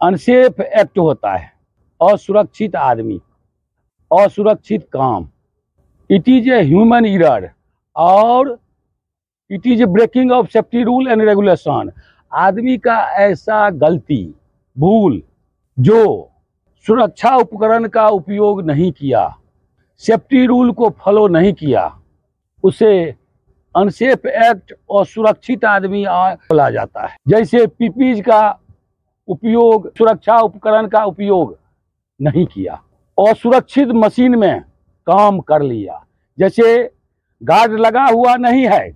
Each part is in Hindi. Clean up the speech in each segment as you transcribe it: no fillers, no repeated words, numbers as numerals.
अनसेफ एक्ट होता है, असुरक्षित आदमी, असुरक्षित काम। It is a human error और it is a breaking of safety rule and regulation. आदमी का ऐसा गलती, भूल, जो सुरक्षा उपकरण का उपयोग नहीं किया, सेफ्टी रूल को फॉलो नहीं किया, उसे अनसेफ एक्ट और सुरक्षित आदमी बोला जाता है। जैसे पीपीज का उपयोग, सुरक्षा उपकरण का उपयोग नहीं किया, असुरक्षित मशीन में काम कर लिया। जैसे गार्ड लगा हुआ नहीं है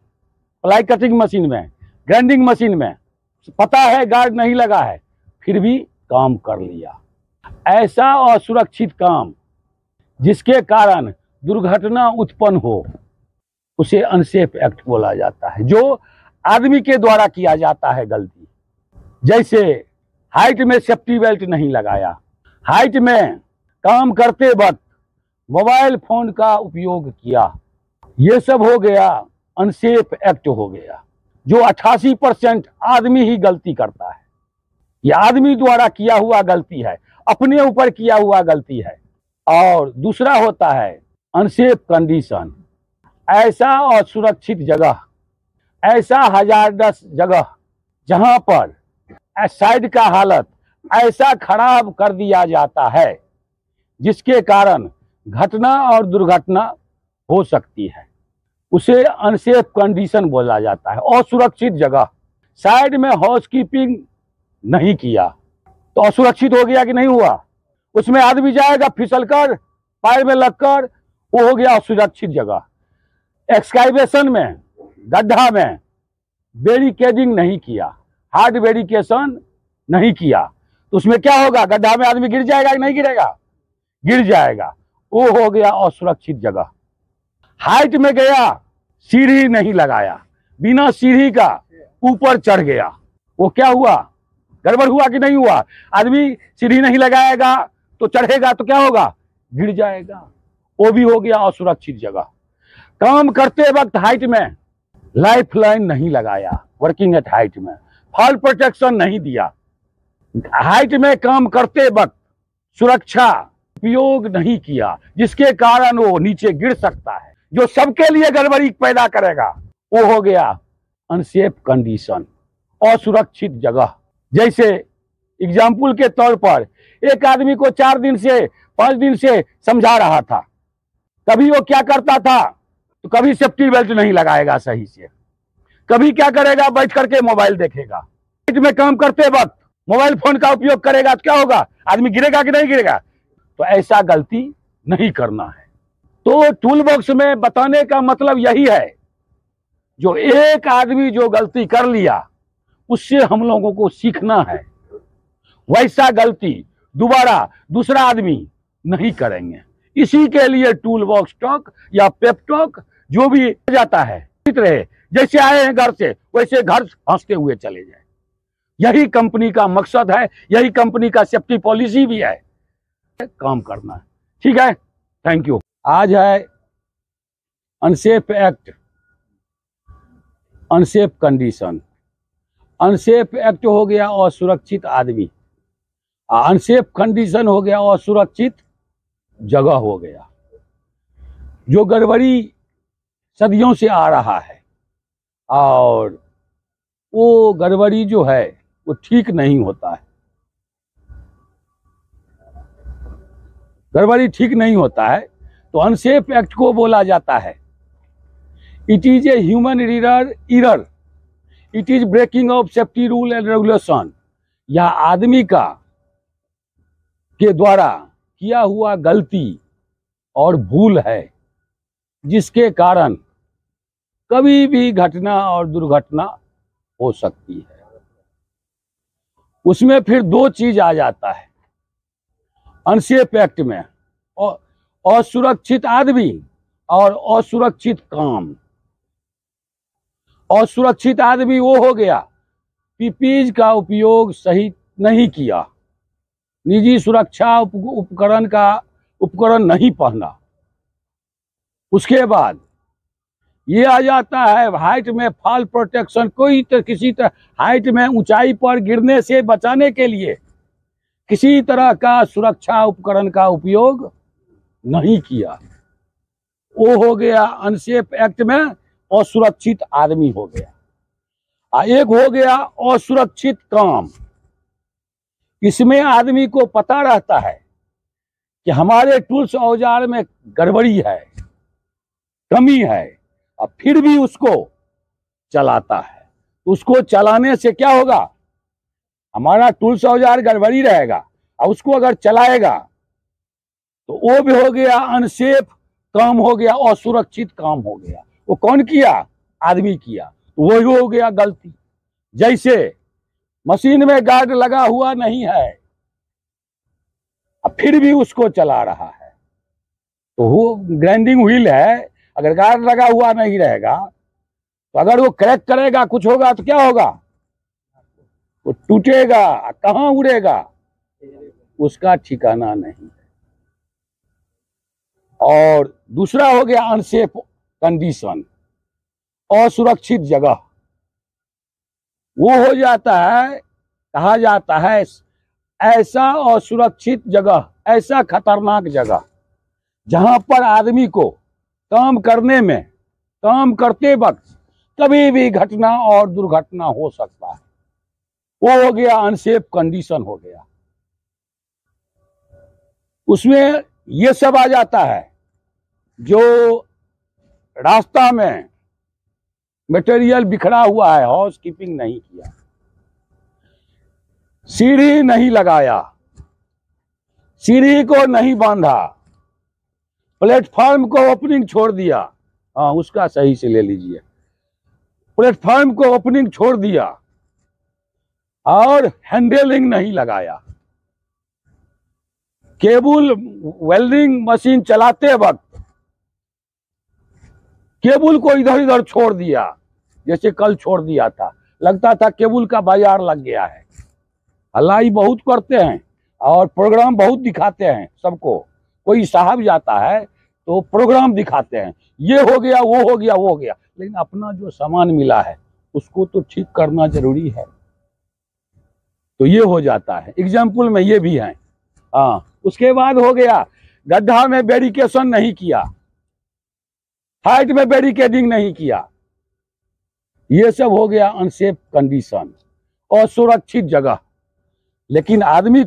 प्लाई कटिंग मशीन में, ग्राइंडिंग मशीन में, पता है गार्ड नहीं लगा है, फिर भी काम कर लिया। ऐसा असुरक्षित काम जिसके कारण दुर्घटना उत्पन्न हो, उसे अनसेफ एक्ट बोला जाता है, जो आदमी के द्वारा किया जाता है गलती। जैसे हाइट में सेफ्टी बेल्ट नहीं लगाया, हाइट में काम करते वक्त मोबाइल फोन का उपयोग किया, ये सब हो गया अनसेफ एक्ट हो गया, जो 88% आदमी ही गलती करता है। ये आदमी द्वारा किया हुआ गलती है, अपने ऊपर किया हुआ गलती है। और दूसरा होता है अनसेफ कंडीशन, ऐसा असुरक्षित जगह, ऐसा हजारदस जगह जहां पर साइड का हालत ऐसा खराब कर दिया जाता है जिसके कारण घटना और दुर्घटना हो सकती है, उसे अनसेफ कंडीशन बोला जाता है। असुरक्षित जगह, साइड में हाउसकीपिंग नहीं किया तो असुरक्षित हो गया कि नहीं हुआ? उसमें आदमी जाएगा फिसलकर, पैर में लगकर, वो हो गया असुरक्षित जगह। एक्सकावेशन में, गड्ढा में बैरिकेडिंग नहीं किया, हार्ड बैरिकेशन नहीं किया, तो उसमें क्या होगा? गड्ढा में आदमी गिर जाएगा कि नहीं गिरेगा? गिर जाएगा, वो हो गया असुरक्षित जगह। हाइट में गया, सीढ़ी नहीं लगाया, बिना सीढ़ी का ऊपर चढ़ गया, वो क्या हुआ? गड़बड़ हुआ कि नहीं हुआ? आदमी सीढ़ी नहीं लगाएगा तो चढ़ेगा तो क्या होगा? गिर जाएगा, वो भी हो गया असुरक्षित जगह। काम करते वक्त हाइट में लाइफ लाइन नहीं लगाया, वर्किंग एट हाइट में फॉल प्रोटेक्शन नहीं दिया, हाइट में काम करते वक्त सुरक्षा उपयोग नहीं किया, जिसके कारण वो नीचे गिर सकता है, जो सबके लिए गड़बड़ी पैदा करेगा, वो हो गया अनसेफ कंडीशन, असुरक्षित जगह। जैसे एग्जाम्पल के तौर पर एक आदमी को 4 दिन से 5 दिन से समझा रहा था, कभी वो क्या करता था, तो कभी सेफ्टी बेल्ट नहीं लगाएगा सही से, कभी क्या करेगा, बैठ करके मोबाइल देखेगा, में काम करते वक्त मोबाइल फोन का उपयोग करेगा तो क्या होगा? आदमी गिरेगा कि नहीं गिरेगा? तो ऐसा गलती नहीं करना है। तो टूल बॉक्स में बताने का मतलब यही है, जो एक आदमी जो गलती कर लिया उससे हम लोगों को सीखना है, वैसा गलती दोबारा दूसरा आदमी नहीं करेंगे। इसी के लिए टूल बॉक्स टॉक या पेप टॉक जो भी जाता है, रहे जैसे आए हैं घर से वैसे घर हंसते हुए चले जाए, यही कंपनी का मकसद है, यही कंपनी का सेफ्टी पॉलिसी भी है, काम करना है। ठीक है, थैंक यू। आज है unsafe act, unsafe condition. Unsafe act हो गया असुरक्षित आदमी, अनसेफ कंडीशन हो गया असुरक्षित जगह हो गया, जो गड़बड़ी सदियों से आ रहा है और वो गड़बड़ी जो है वो ठीक नहीं होता है, गड़बड़ी ठीक नहीं होता है, तो अनसेफ एक्ट को बोला जाता है it is a human error, it is breaking of safety rule and regulation. यह आदमी का के द्वारा किया हुआ गलती और भूल है, जिसके कारण कभी भी घटना और दुर्घटना हो सकती है। उसमें फिर 2 चीज आ जाता है अनसेफ एक्ट में, असुरक्षित आदमी और असुरक्षित काम। असुरक्षित आदमी वो हो गया पीपीज का उपयोग सही नहीं किया, निजी सुरक्षा उपकरण नहीं पहना। उसके बाद ये आ जाता है हाइट में फॉल प्रोटेक्शन, किसी तरह हाइट में ऊंचाई पर गिरने से बचाने के लिए किसी तरह का सुरक्षा उपकरण का उपयोग नहीं किया, वो हो गया अनसेफ एक्ट में असुरक्षित आदमी हो गया। एक हो गया असुरक्षित काम। इसमें आदमी को पता रहता है कि हमारे टूल्स औजार में गड़बड़ी है, कमी है, और फिर भी उसको चलाता है। उसको चलाने से क्या होगा, हमारा टूल्स औजार गड़बड़ी रहेगा और उसको अगर चलाएगा तो वो भी हो गया अनसेफ काम, हो गया असुरक्षित काम हो गया। वो कौन किया, आदमी किया, तो वही हो गया गलती। जैसे मशीन में गार्ड लगा हुआ नहीं है, अब फिर भी उसको चला रहा है, तो वो ग्राइंडिंग व्हील है, अगर गार्ड लगा हुआ नहीं रहेगा तो अगर वो क्रैक करेगा, कुछ होगा तो क्या होगा, वो टूटेगा, कहां उड़ेगा, उसका ठिकाना नहीं। और दूसरा हो गया अनसेफ कंडीशन, असुरक्षित जगह। वो हो जाता है, कहा जाता है ऐसा असुरक्षित जगह, ऐसा खतरनाक जगह जहां पर आदमी को काम करने में, काम करते वक्त कभी भी घटना और दुर्घटना हो सकता है। वो हो गया अनसेफ कंडीशन हो गया। उसमें ये सब आ जाता है, जो रास्ता में मटेरियल बिखरा हुआ है, हाउस कीपिंग नहीं किया, सीढ़ी नहीं लगाया, सीढ़ी को नहीं बांधा, प्लेटफॉर्म को ओपनिंग छोड़ दिया, हाँ उसका सही से ले लीजिए, प्लेटफॉर्म को ओपनिंग छोड़ दिया और हैंडलिंग नहीं लगाया, केबल वेल्डिंग मशीन चलाते वक्त केबल को इधर इधर छोड़ दिया, जैसे कल छोड़ दिया था, लगता था केबल का बाजार लग गया है। हल्लाई बहुत करते हैं और प्रोग्राम बहुत दिखाते हैं सबको, कोई साहब जाता है तो प्रोग्राम दिखाते हैं, ये हो गया, वो हो गया, वो हो गया, लेकिन अपना जो सामान मिला है उसको तो ठीक करना जरूरी है। तो ये हो जाता है, एग्जाम्पल में ये भी है। हाँ, उसके बाद हो गया गड्ढा में बैरिकेशन नहीं किया, हाइट में बैरिकेडिंग नहीं किया, ये सब हो गया अनसेफ कंडीशन, असुरक्षित जगह। लेकिन आदमी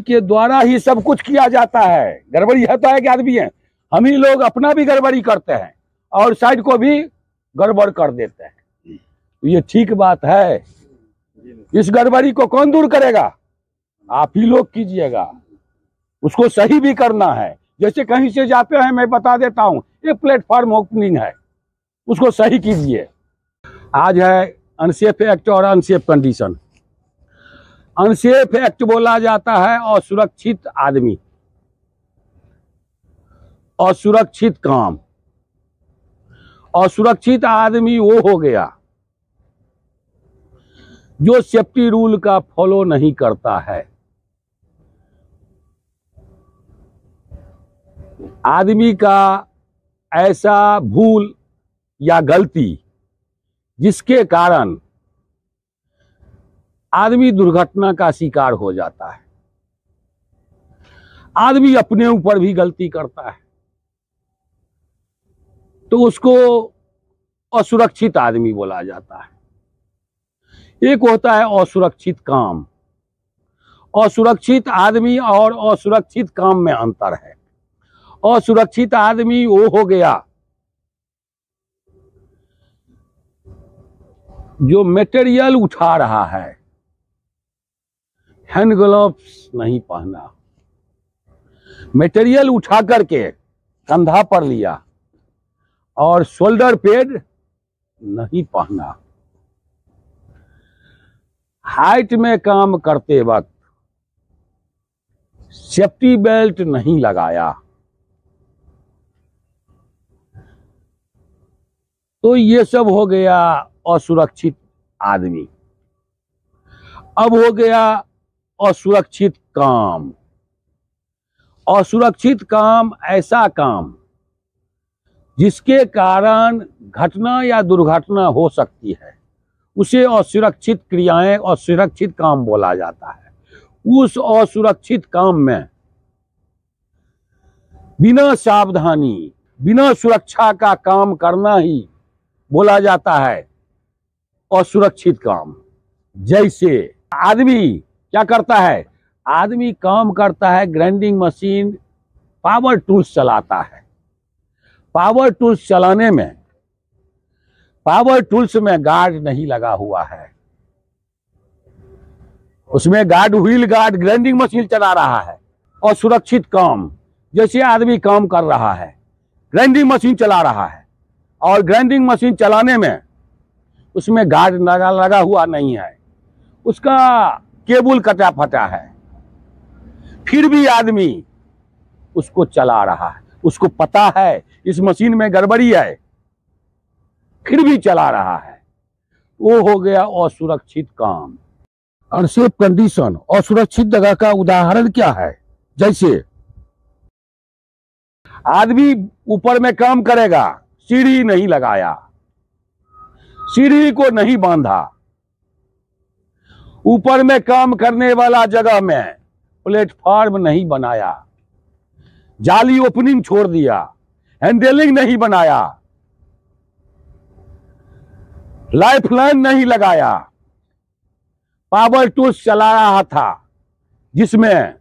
के द्वारा ही सब कुछ किया जाता है। गड़बड़ी होता है कि आदमी है, हम ही लोग अपना भी गड़बड़ी करते हैं और साइड को भी गड़बड़ कर देते हैं। तो ये ठीक बात है, इस गड़बड़ी को कौन दूर करेगा, आप ही लोग कीजिएगा। उसको सही भी करना है, जैसे कहीं से जाते हैं, मैं बता देता हूं, ये प्लेटफॉर्म ओपनिंग है, उसको सही कीजिए। आज है अनसेफ एक्ट और अनसेफ कंडीशन। अनसेफ एक्ट बोला जाता है असुरक्षित आदमी, असुरक्षित काम। असुरक्षित आदमी वो हो गया जो सेफ्टी रूल का फॉलो नहीं करता है। आदमी का ऐसा भूल या गलती जिसके कारण आदमी दुर्घटना का शिकार हो जाता है। आदमी अपने ऊपर भी गलती करता है तो उसको असुरक्षित आदमी बोला जाता है। एक होता है असुरक्षित काम। असुरक्षित आदमी और असुरक्षित काम में अंतर है। असुरक्षित आदमी वो हो गया जो मटेरियल उठा रहा है, हैंड ग्लव्स नहीं पहना, मटेरियल उठा करके कंधा पर लिया और शोल्डर पैड नहीं पहना, हाइट में काम करते वक्त सेफ्टी बेल्ट नहीं लगाया, तो ये सब हो गया असुरक्षित आदमी। अब हो गया असुरक्षित काम। असुरक्षित काम ऐसा काम जिसके कारण घटना या दुर्घटना हो सकती है, उसे असुरक्षित क्रियाएं और सुरक्षित काम बोला जाता है। उस असुरक्षित काम में बिना सावधानी, बिना सुरक्षा का काम करना ही बोला जाता है असुरक्षित काम। जैसे आदमी क्या करता है, आदमी काम करता है, ग्राइंडिंग मशीन, पावर टूल्स चलाता है। पावर टूल्स चलाने में, पावर टूल्स में गार्ड नहीं लगा हुआ है, उसमें guard, wheel guard, grinding machine चला रहा है। और सुरक्षित काम, जैसे आदमी काम कर रहा है, ग्राइंडिंग मशीन चला रहा है, और ग्राइंडिंग मशीन चलाने में उसमें गार्ड लगा हुआ नहीं है, उसका केबल कटा फटा है, फिर भी आदमी उसको चला रहा है, उसको पता है इस मशीन में गड़बड़ी है, फिर भी चला रहा है, वो हो गया असुरक्षित काम। अनसेफ कंडीशन, असुरक्षित जगह का उदाहरण क्या है? जैसे आदमी ऊपर में काम करेगा, सीढ़ी नहीं लगाया, सीढ़ी को नहीं बांधा, ऊपर में काम करने वाला जगह में प्लेटफॉर्म नहीं बनाया, जाली ओपनिंग छोड़ दिया, हैंडलिंग नहीं बनाया, लाइफलाइन नहीं लगाया, पावर टूल्स चला रहा था जिसमें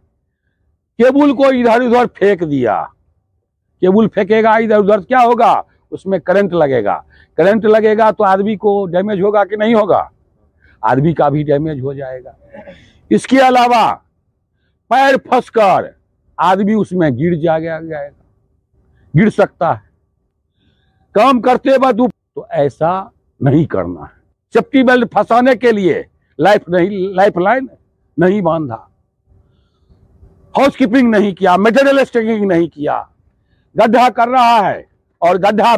केबल को इधर उधर फेंक दिया। केबल फेंकेगा इधर उधर, क्या होगा, उसमें करंट लगेगा, करंट लगेगा तो आदमी को डैमेज होगा कि नहीं होगा? आदमी का भी डैमेज हो जाएगा। इसके अलावा पैर फंसकर आदमी उसमें गिर जाएगा, गिर सकता है। काम करते वक्त तो ऐसा नहीं करना है। सेफ्टी बेल्ट फंसाने के लिए लाइफलाइन नहीं बांधा, हाउसकीपिंग नहीं किया, मटेरियल स्टैकिंग नहीं किया, गड्ढा कर रहा है और गड्ढा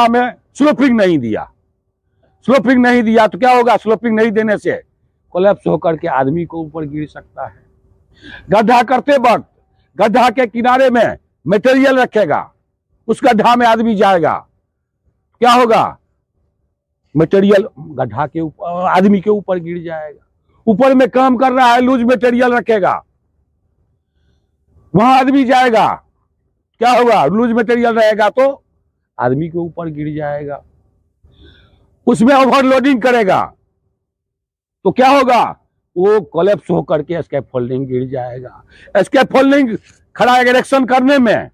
में स्लोपिंग नहीं दिया। स्लोपिंग नहीं दिया तो क्या होगा, स्लोपिंग नहीं देने से कोलैप्स होकर के आदमी को ऊपर गिर सकता है। गड्ढा करते वक्त गड्ढा के किनारे में मटेरियल रखेगा, उस गड्ढा में आदमी जाएगा, क्या होगा, मटेरियल गड्ढा के ऊपर, आदमी के ऊपर गिर जाएगा। ऊपर में काम कर रहा है, लूज मटेरियल रखेगा, वहां आदमी जाएगा, क्या होगा, लूज मटेरियल रहेगा तो आदमी के ऊपर गिर जाएगा। उसमें ओवरलोडिंग करेगा तो क्या होगा, वो कोलैप्स होकर के स्कैफोल्डिंग गिर जाएगा। स्कैफोल्डिंग खड़ा इरेक्शन करने में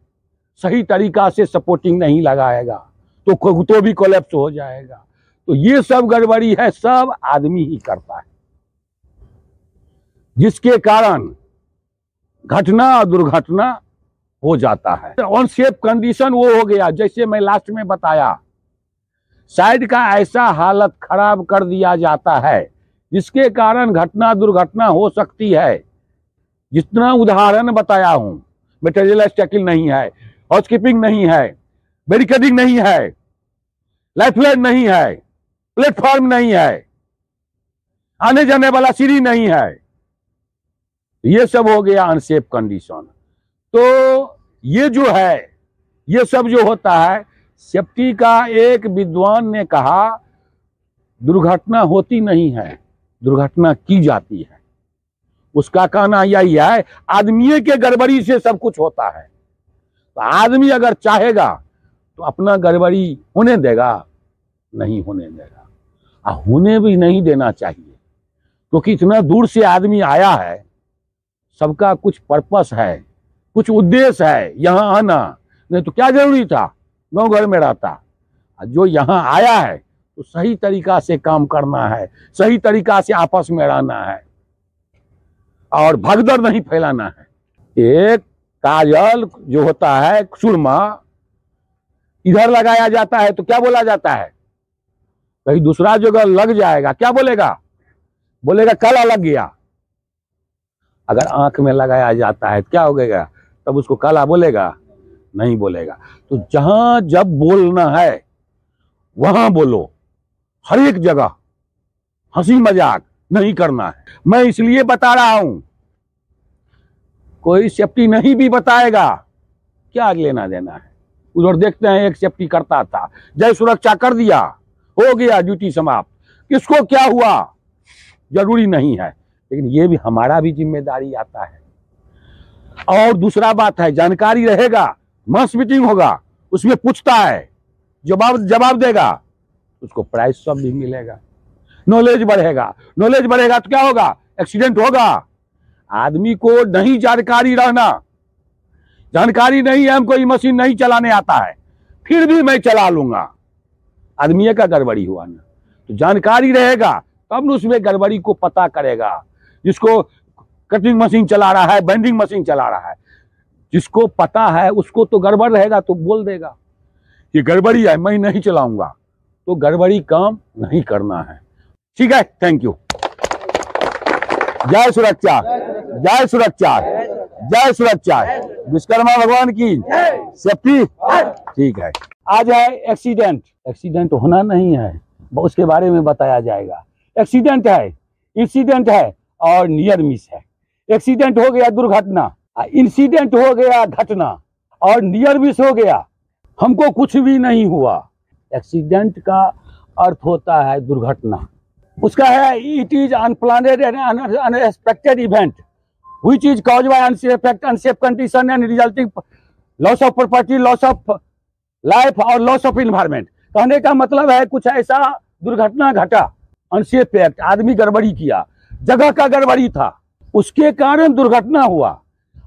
सही तरीका से सपोर्टिंग नहीं लगाएगा तो भी कोलैप्स हो जाएगा। तो ये सब गड़बड़ी है, सब आदमी ही करता है, जिसके कारण घटना और दुर्घटना हो जाता है। अनसेफ कंडीशन वो हो गया, जैसे मैं लास्ट में बताया, साइड का ऐसा हालत खराब कर दिया जाता है जिसके कारण घटना दुर्घटना हो सकती है। जितना उदाहरण बताया हूं, मटेरियल स्टैकिंग नहीं है, हाउसकीपिंग नहीं है, बैरिकेडिंग नहीं है, लाइफलाइन नहीं है, प्लेटफॉर्म नहीं है, आने जाने वाला सीढ़ी नहीं है, ये सब हो गया अनसेफ कंडीशन। तो ये जो है, ये सब जो होता है, सेफ्टी का एक विद्वान ने कहा दुर्घटना होती नहीं है, दुर्घटना की जाती है। उसका कहना यही है, आदमी के गड़बड़ी से सब कुछ होता है। तो आदमी अगर चाहेगा तो अपना गड़बड़ी होने देगा, नहीं होने देगा, होने भी नहीं देना चाहिए, क्योंकि इतना दूर से आदमी आया है, सबका कुछ पर्पस है, कुछ उद्देश्य है यहाँ आना, नहीं तो क्या जरूरी था, गांव घर में रहता। जो यहाँ आया है तो सही तरीका से काम करना है, सही तरीका से आपस में रहना है और भगदड़ नहीं फैलाना है। एक काजल जो होता है, सुरमा, इधर लगाया जाता है तो क्या बोला जाता है, कहीं दूसरा जगह लग जाएगा, क्या बोलेगा, बोलेगा काला लग गया। अगर आंख में लगाया जाता है क्या हो गएगा, तब उसको काला बोलेगा, नहीं बोलेगा। तो जहां जब बोलना है वहां बोलो, हर एक जगह हंसी मजाक नहीं करना है। मैं इसलिए बता रहा हूं, कोई सेफ्टी नहीं भी बताएगा, क्या लेना देना है। उधर देखते हैं एक सेफ्टी करता था, जय सुरक्षा कर दिया, हो गया, ड्यूटी समाप्त। किसको क्या हुआ जरूरी नहीं है, लेकिन ये भी हमारा भी जिम्मेदारी आता है। और दूसरा बात है, जानकारी रहेगा, मास मीटिंग होगा, उसमें पूछता है, जवाब देगा, उसको प्राइज सब भी मिलेगा, नॉलेज बढ़ेगा। नॉलेज बढ़ेगा तो क्या होगा, एक्सीडेंट होगा। आदमी को नहीं जानकारी रहना, जानकारी नहीं है, हमको ये मशीन नहीं चलाने आता है, फिर भी मैं चला लूंगा, आदमी का गड़बड़ी हुआ ना। तो जानकारी रहेगा तब न उसमें गड़बड़ी को पता करेगा। जिसको कटिंग मशीन चला रहा है, बेंडिंग मशीन चला रहा है, जिसको पता है उसको तो गड़बड़ रहेगा तो बोल देगा ये गड़बड़ी है, मैं नहीं चलाऊंगा। तो गड़बड़ी काम नहीं करना है। ठीक है, थैंक यू। जय सुरक्षा, जय सुरक्षा, जय सुरक्षा। विश्वकर्मा भगवान की सेफ्टी। ठीक है, आज है एक्सीडेंट। एक्सीडेंट होना नहीं है, उसके बारे में बताया जाएगा। एक्सीडेंट है, इंसिडेंट है और नियर मिस है। एक्सीडेंट हो गया दुर्घटना, इंसिडेंट हो गया घटना, और नियर मिस हो गया हमको कुछ भी नहीं हुआ। एक्सीडेंट का अर्थ होता है दुर्घटना, उसका है it is unplanned and unexpected event which is caused by unsafe condition and resulting loss of property, loss of life और लॉस ऑफ इन्वायरमेंट। कहने का मतलब है कुछ ऐसा दुर्घटना घटा, अनसेफ एक्ट, आदमी गड़बड़ी किया, जगह का गड़बड़ी था, उसके कारण दुर्घटना हुआ,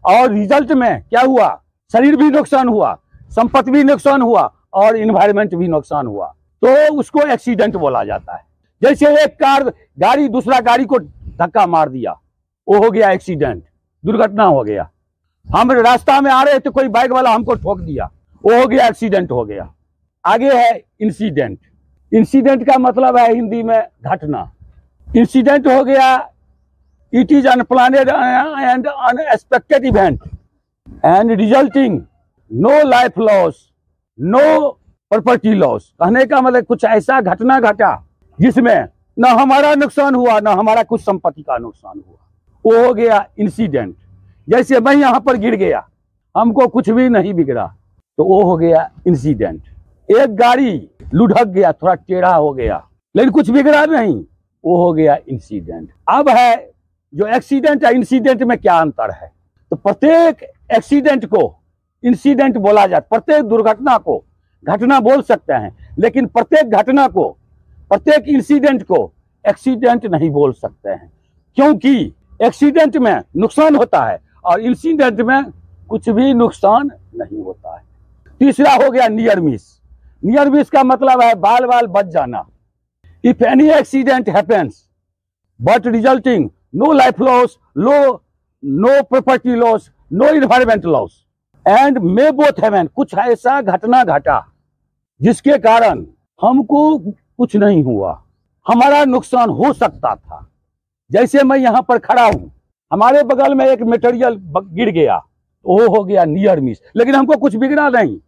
और रिजल्ट में क्या हुआ, शरीर भी नुकसान हुआ, संपत्ति भी नुकसान हुआ और इन्वायरमेंट भी नुकसान हुआ, तो उसको एक्सीडेंट बोला जाता है। जैसे एक गाड़ी दूसरा गाड़ी को धक्का मार दिया, वो हो गया एक्सीडेंट, दुर्घटना हो गया। हम रास्ता में आ रहे थे, कोई बाइक वाला हमको ठोक दिया, वो हो गया एक्सीडेंट हो गया। आगे है इंसिडेंट। इंसिडेंट का मतलब है हिंदी में घटना। इंसिडेंट हो गया it is unplanned and unexpected event and resulting no life loss, no property loss. कहने का मतलब कुछ ऐसा घटना घटा जिसमें न हमारा नुकसान हुआ न हमारा कुछ संपत्ति का नुकसान हुआ, वो हो गया इंसिडेंट। जैसे मैं यहाँ पर गिर गया, हमको कुछ भी नहीं बिगड़ा, तो वो हो गया इंसिडेंट। एक गाड़ी लुढ़क गया, थोड़ा टेढ़ा हो गया, लेकिन कुछ बिगड़ा नहीं, वो हो गया इंसिडेंट। अब है जो एक्सीडेंट है, इंसिडेंट में क्या अंतर है। तो प्रत्येक एक्सीडेंट को इंसिडेंट बोला जाता, प्रत्येक दुर्घटना को घटना बोल सकते हैं, लेकिन प्रत्येक घटना को, प्रत्येक इंसिडेंट को एक्सीडेंट नहीं बोल सकते हैं, क्योंकि एक्सीडेंट में नुकसान होता है और इंसिडेंट में कुछ भी नुकसान नहीं होता है। तीसरा हो गया नियर मिस। नियर मिस का मतलब है बाल बाल बच जाना। If any accident happens but resulting no life loss, no property loss, no environment loss and may both haven. कुछ ऐसा घटना घटा जिसके कारण हमको कुछ नहीं हुआ, हमारा नुकसान हो सकता था। जैसे मैं यहाँ पर खड़ा हूँ, हमारे बगल में एक मटेरियल गिर गया, वो हो गया नियर मिस, लेकिन हमको कुछ बिगड़ा नहीं।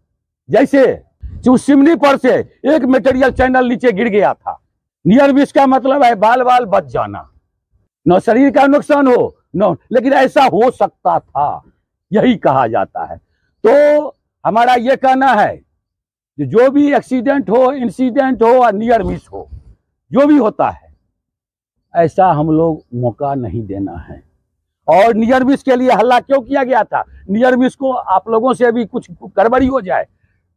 जैसे चिमनी पर से एक मटेरियल चैनल नीचे गिर गया था। नियर मिस का मतलब है बाल बाल बच जाना, न शरीर का नुकसान हो न, लेकिन ऐसा हो सकता था, यही कहा जाता है। तो हमारा ये कहना है कि जो भी एक्सीडेंट हो, इंसिडेंट हो और नियर मिस हो, जो भी होता है, ऐसा हम लोग मौका नहीं देना है। और नियर मिस के लिए हल्ला क्यों किया गया था? नियर मिस को आप लोगों से भी कुछ गड़बड़ी हो जाए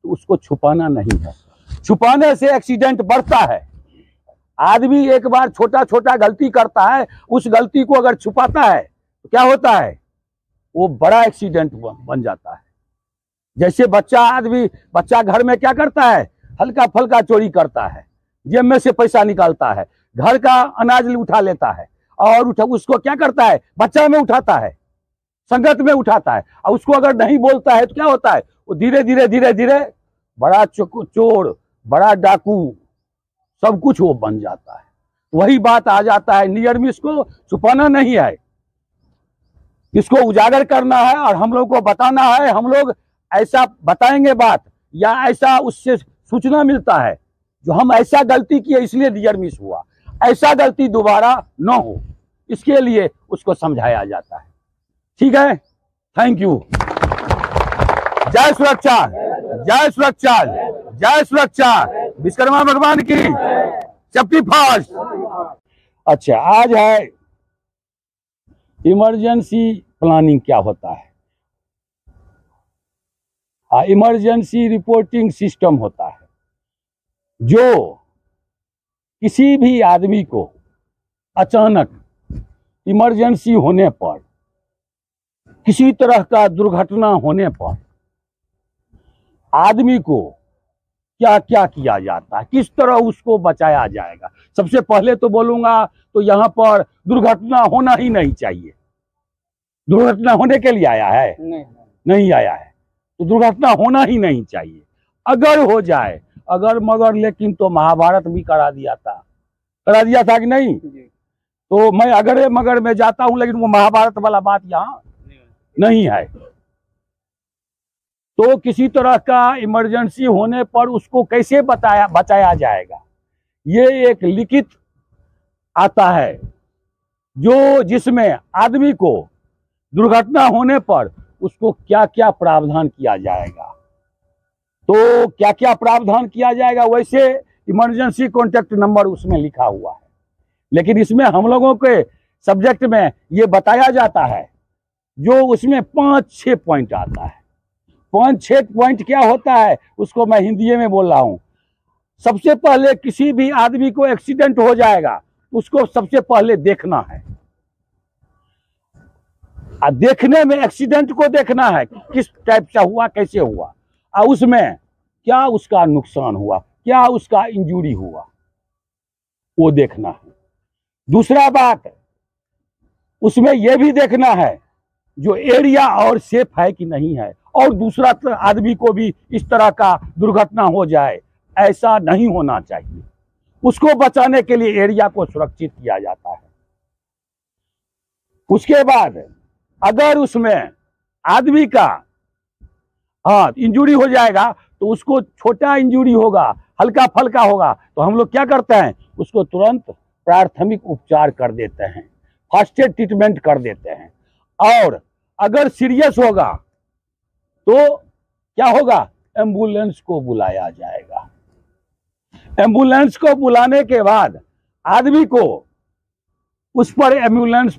तो उसको छुपाना नहीं है। छुपाने से एक्सीडेंट बढ़ता है। आदमी एक बार छोटा छोटा गलती करता है, उस गलती को अगर छुपाता है तो क्या होता है, वो बड़ा एक्सीडेंट बन जाता है। जैसे बच्चा घर में क्या करता है, हल्का फल्का चोरी करता है, जेब में से पैसा निकालता है, घर का अनाज उठा लेता है और उसको क्या करता है, बच्चा में उठाता है, संगत में उठाता है, और उसको अगर नहीं बोलता है तो क्या होता है, वो धीरे धीरे बड़ा चोर, बड़ा डाकू, सब कुछ वो बन जाता है। वही बात आ जाता है, नियर मिस को छुपाना नहीं है, इसको उजागर करना है और हम लोग को बताना है। हम लोग ऐसा बताएंगे बात, या ऐसा उससे सूचना मिलता है जो हम ऐसा गलती किए इसलिए नियर मिस हुआ, ऐसा गलती दोबारा न हो, इसके लिए उसको समझाया जाता है। ठीक है, थैंक यू। जय सुरक्षा, जय सुरक्षा, जय सुरक्षा। विश्वकर्मा भगवान की सेफ्टी फर्स्ट। अच्छा, आज है इमरजेंसी प्लानिंग क्या होता है। इमरजेंसी रिपोर्टिंग सिस्टम होता है जो किसी भी आदमी को अचानक इमरजेंसी होने पर, किसी तरह का दुर्घटना होने पर आदमी को क्या क्या किया जाता है, किस तरह उसको बचाया जाएगा। सबसे पहले तो बोलूंगा तो यहाँ पर दुर्घटना होना ही नहीं चाहिए। दुर्घटना होने के लिए आया है? नहीं आया है, तो दुर्घटना होना ही नहीं चाहिए। अगर हो जाए अगर मगर, लेकिन तो महाभारत भी करा दिया था कि नहीं? तो मैं अगर मगर में जाता हूं, लेकिन वो महाभारत वाला बात यहाँ नहीं है। तो किसी तरह का इमरजेंसी होने पर उसको कैसे बचाया जाएगा, ये एक लिखित आता है जो जिसमें आदमी को दुर्घटना होने पर उसको क्या क्या प्रावधान किया जाएगा। तो क्या क्या प्रावधान किया जाएगा, वैसे इमरजेंसी कॉन्टैक्ट नंबर उसमें लिखा हुआ है, लेकिन इसमें हम लोगों के सब्जेक्ट में ये बताया जाता है जो उसमें 5-6 पॉइंट आता है। 5-6 पॉइंट क्या होता है उसको मैं हिंदी में बोल रहा हूं। सबसे पहले किसी भी आदमी को एक्सीडेंट हो जाएगा, उसको सबसे पहले देखना है। देखने में एक्सीडेंट को देखना है कि किस टाइप से हुआ, कैसे हुआ, और उसमें क्या उसका नुकसान हुआ, क्या उसका इंजरी हुआ, वो देखना है। दूसरा बात, उसमें यह भी देखना है जो एरिया और सेफ है कि नहीं है, और दूसरा आदमी को भी इस तरह का दुर्घटना हो जाए, ऐसा नहीं होना चाहिए। उसको बचाने के लिए एरिया को सुरक्षित किया जाता है। उसके बाद अगर उसमें आदमी का इंजरी हो जाएगा, तो उसको छोटा इंजरी होगा, हल्का फल्का होगा, तो हम लोग क्या करते हैं, उसको तुरंत प्राथमिक उपचार कर देते हैं, फर्स्ट एड ट्रीटमेंट कर देते हैं। और अगर सीरियस होगा तो क्या होगा, एम्बुलेंस को बुलाया जाएगा। एम्बुलेंस को बुलाने के बाद आदमी को उस पर एम्बुलेंस